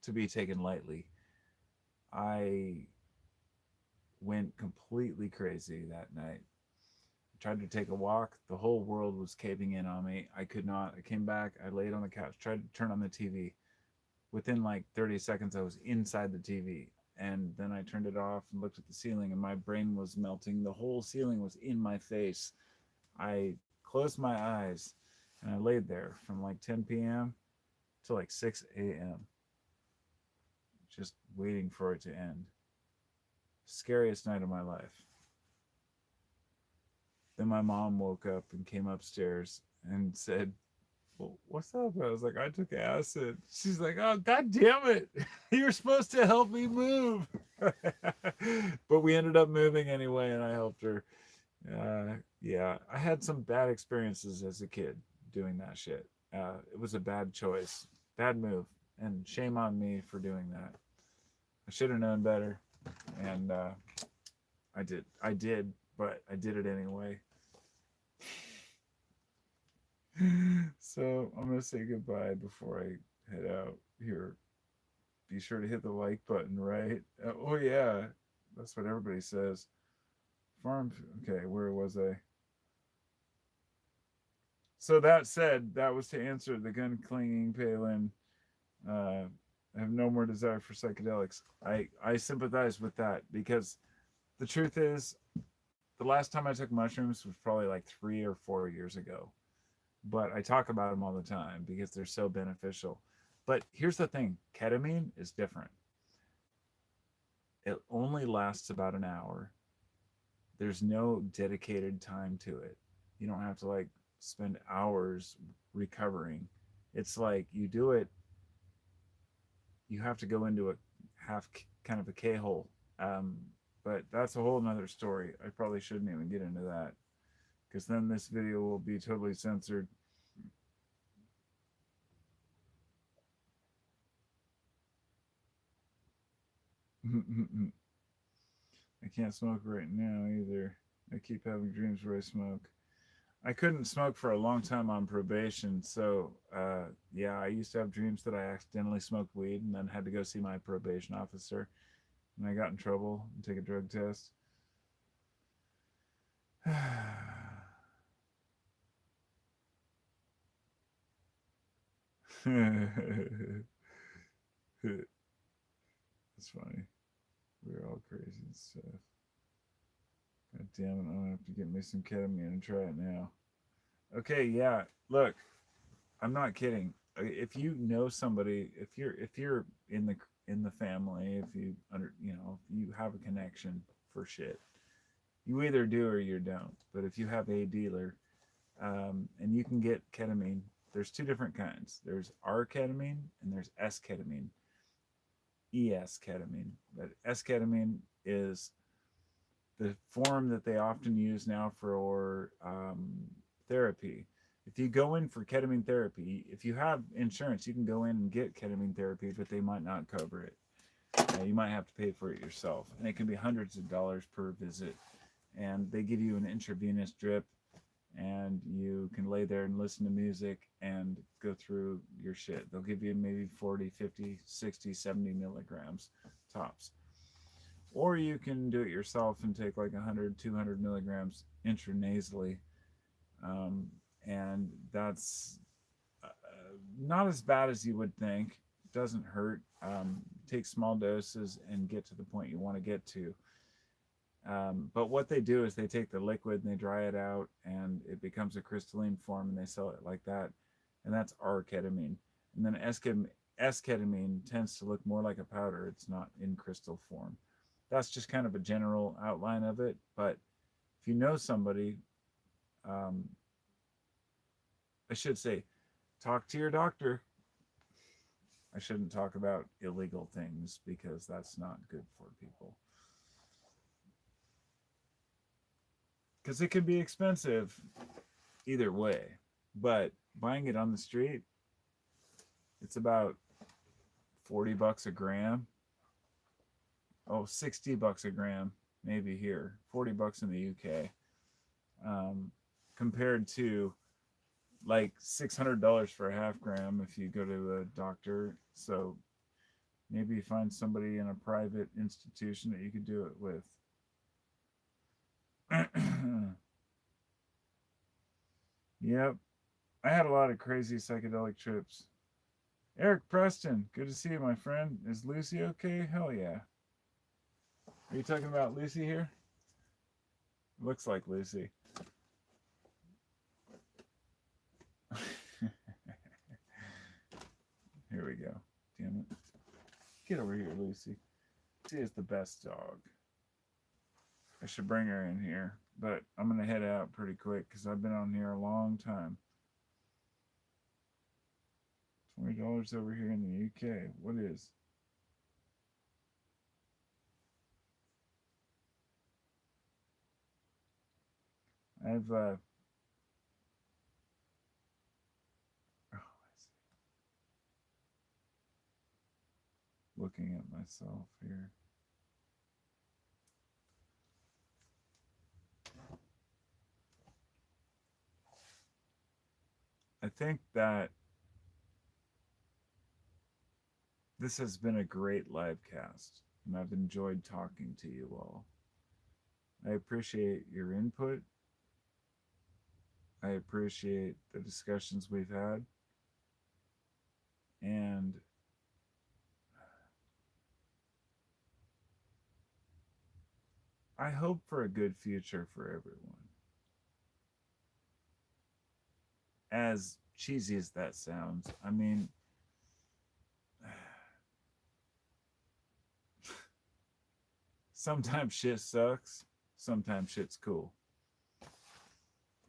to be taken lightly. I went completely crazy that night. I tried to take a walk. The whole world was caving in on me. I could not. I came back. I laid on the couch, tried to turn on the TV. Within like 30 seconds, I was inside the TV. And then I turned it off and looked at the ceiling, and my brain was melting. The whole ceiling was in my face. I closed my eyes and I laid there from like 10 p.m. to like 6 a.m. just waiting for it to end. Scariest night of my life. Then my mom woke up and came upstairs and said, "Well, what's up?" I was like, "I took acid." She's like, "Oh, God damn it. You're supposed to help me move." But we ended up moving anyway, and I helped her. Yeah, I had some bad experiences as a kid doing that shit. It was a bad choice, bad move, and shame on me for doing that. I should have known better, and I did, but I did it anyway. So I'm gonna say goodbye before I head out here. Be sure to hit the like button, right? Oh yeah, that's what everybody says. Farm. Okay, where was I? So that said, that was to answer the gun clinging Palin. I have no more desire for psychedelics. I sympathize with that because the truth is, the last time I took mushrooms was probably like 3 or 4 years ago. But I talk about them all the time because they're so beneficial. But here's the thing: ketamine is different. It only lasts about an hour. There's no dedicated time to it. You don't have to like spend hours recovering. It's like you do it, you have to go into a half kind of a K hole. Um, but that's a whole nother story. I probably shouldn't even get into that because then this video will be totally censored. I can't smoke right now either. I keep having dreams where I smoke. I couldn't smoke for a long time on probation, so yeah, I used to have dreams that I accidentally smoked weed and then had to go see my probation officer, and I got in trouble and take a drug test. It's funny. We're all crazy and stuff. God damn it! I'm gonna have to get me some ketamine and try it now. Okay, yeah. Look, I'm not kidding. If you know somebody, if you're in the family, if you if you have a connection for shit, you either do or you don't. But if you have a dealer, and you can get ketamine, there's two different kinds. There's R-ketamine and there's S-ketamine. ES-ketamine. But S-ketamine is the form that they often use now for therapy. If you go in for ketamine therapy, if you have insurance, you can go in and get ketamine therapy, but they might not cover it. You might have to pay for it yourself, and it can be hundreds of dollars per visit. And they give you an intravenous drip, and you can lay there and listen to music and go through your shit. They'll give you maybe 40, 50, 60, 70 milligrams tops. Or you can do it yourself and take like 100, 200 milligrams intranasally. And that's not as bad as you would think. It doesn't hurt. Take small doses and get to the point you want to get to. But what they do is they take the liquid and they dry it out, and it becomes a crystalline form, and they sell it like that. And that's R-ketamine. And then S-ketamine tends to look more like a powder. It's not in crystal form. That's just kind of a general outline of it. But if you know somebody, I should say, talk to your doctor. I shouldn't talk about illegal things because that's not good for people. Because it can be expensive either way. But buying it on the street, it's about $40 a gram. Oh, $60 a gram, maybe here. $40 in the UK. Compared to like $600 for a half gram if you go to a doctor. So maybe find somebody in a private institution that you could do it with. Yep. I had a lot of crazy psychedelic trips. Eric Preston, good to see you, my friend. Is Lucy okay? Hell yeah. Are you talking about Lucy here? Looks like Lucy. Here we go. Damn it. Get over here, Lucy. Lucy is the best dog. I should bring her in here, but I'm going to head out pretty quick because I've been on here a long time. $20 over here in the UK. What is? I've oh, I see. Looking at myself here. I think that this has been a great live cast, and I've enjoyed talking to you all. I appreciate your input. I appreciate the discussions we've had. And I hope for a good future for everyone. As cheesy as that sounds, I mean, sometimes shit sucks, sometimes shit's cool.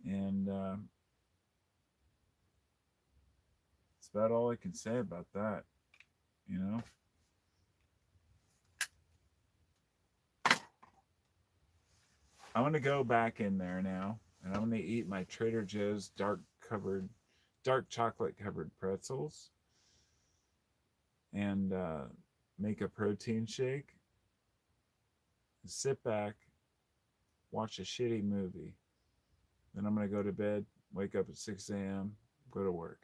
And that's about all I can say about that, you know? I'm going to go back in there now, and I'm going to eat my Trader Joe's dark chocolate covered pretzels and make a protein shake, sit back, watch a shitty movie. Then I'm going to go to bed, wake up at 6 a.m., go to work.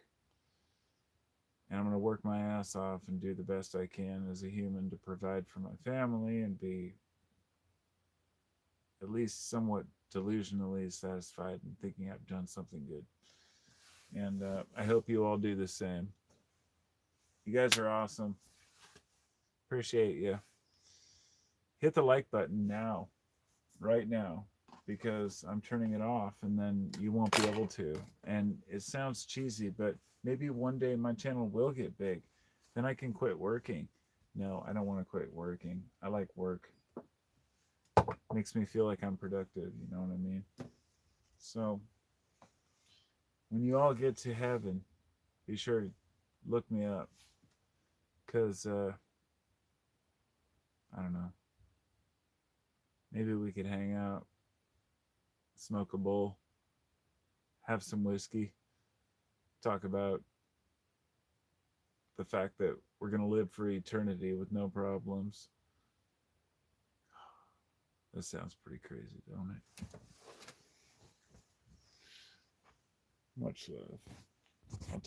And I'm going to work my ass off and do the best I can as a human to provide for my family and be at least somewhat delusionally satisfied and thinking I've done something good. And I hope you all do the same. You guys are awesome. Appreciate you. Hit the like button now, right now, because I'm turning it off and then you won't be able to. And it sounds cheesy, but maybe one day my channel will get big. Then I can quit working. No, I don't want to quit working. I like work. Makes me feel like I'm productive, you know what I mean? So when you all get to heaven, be sure to look me up. Because, I don't know. Maybe we could hang out, smoke a bowl, have some whiskey, talk about the fact that we're going to live for eternity with no problems. That sounds pretty crazy, don't it? Much love. I'll talk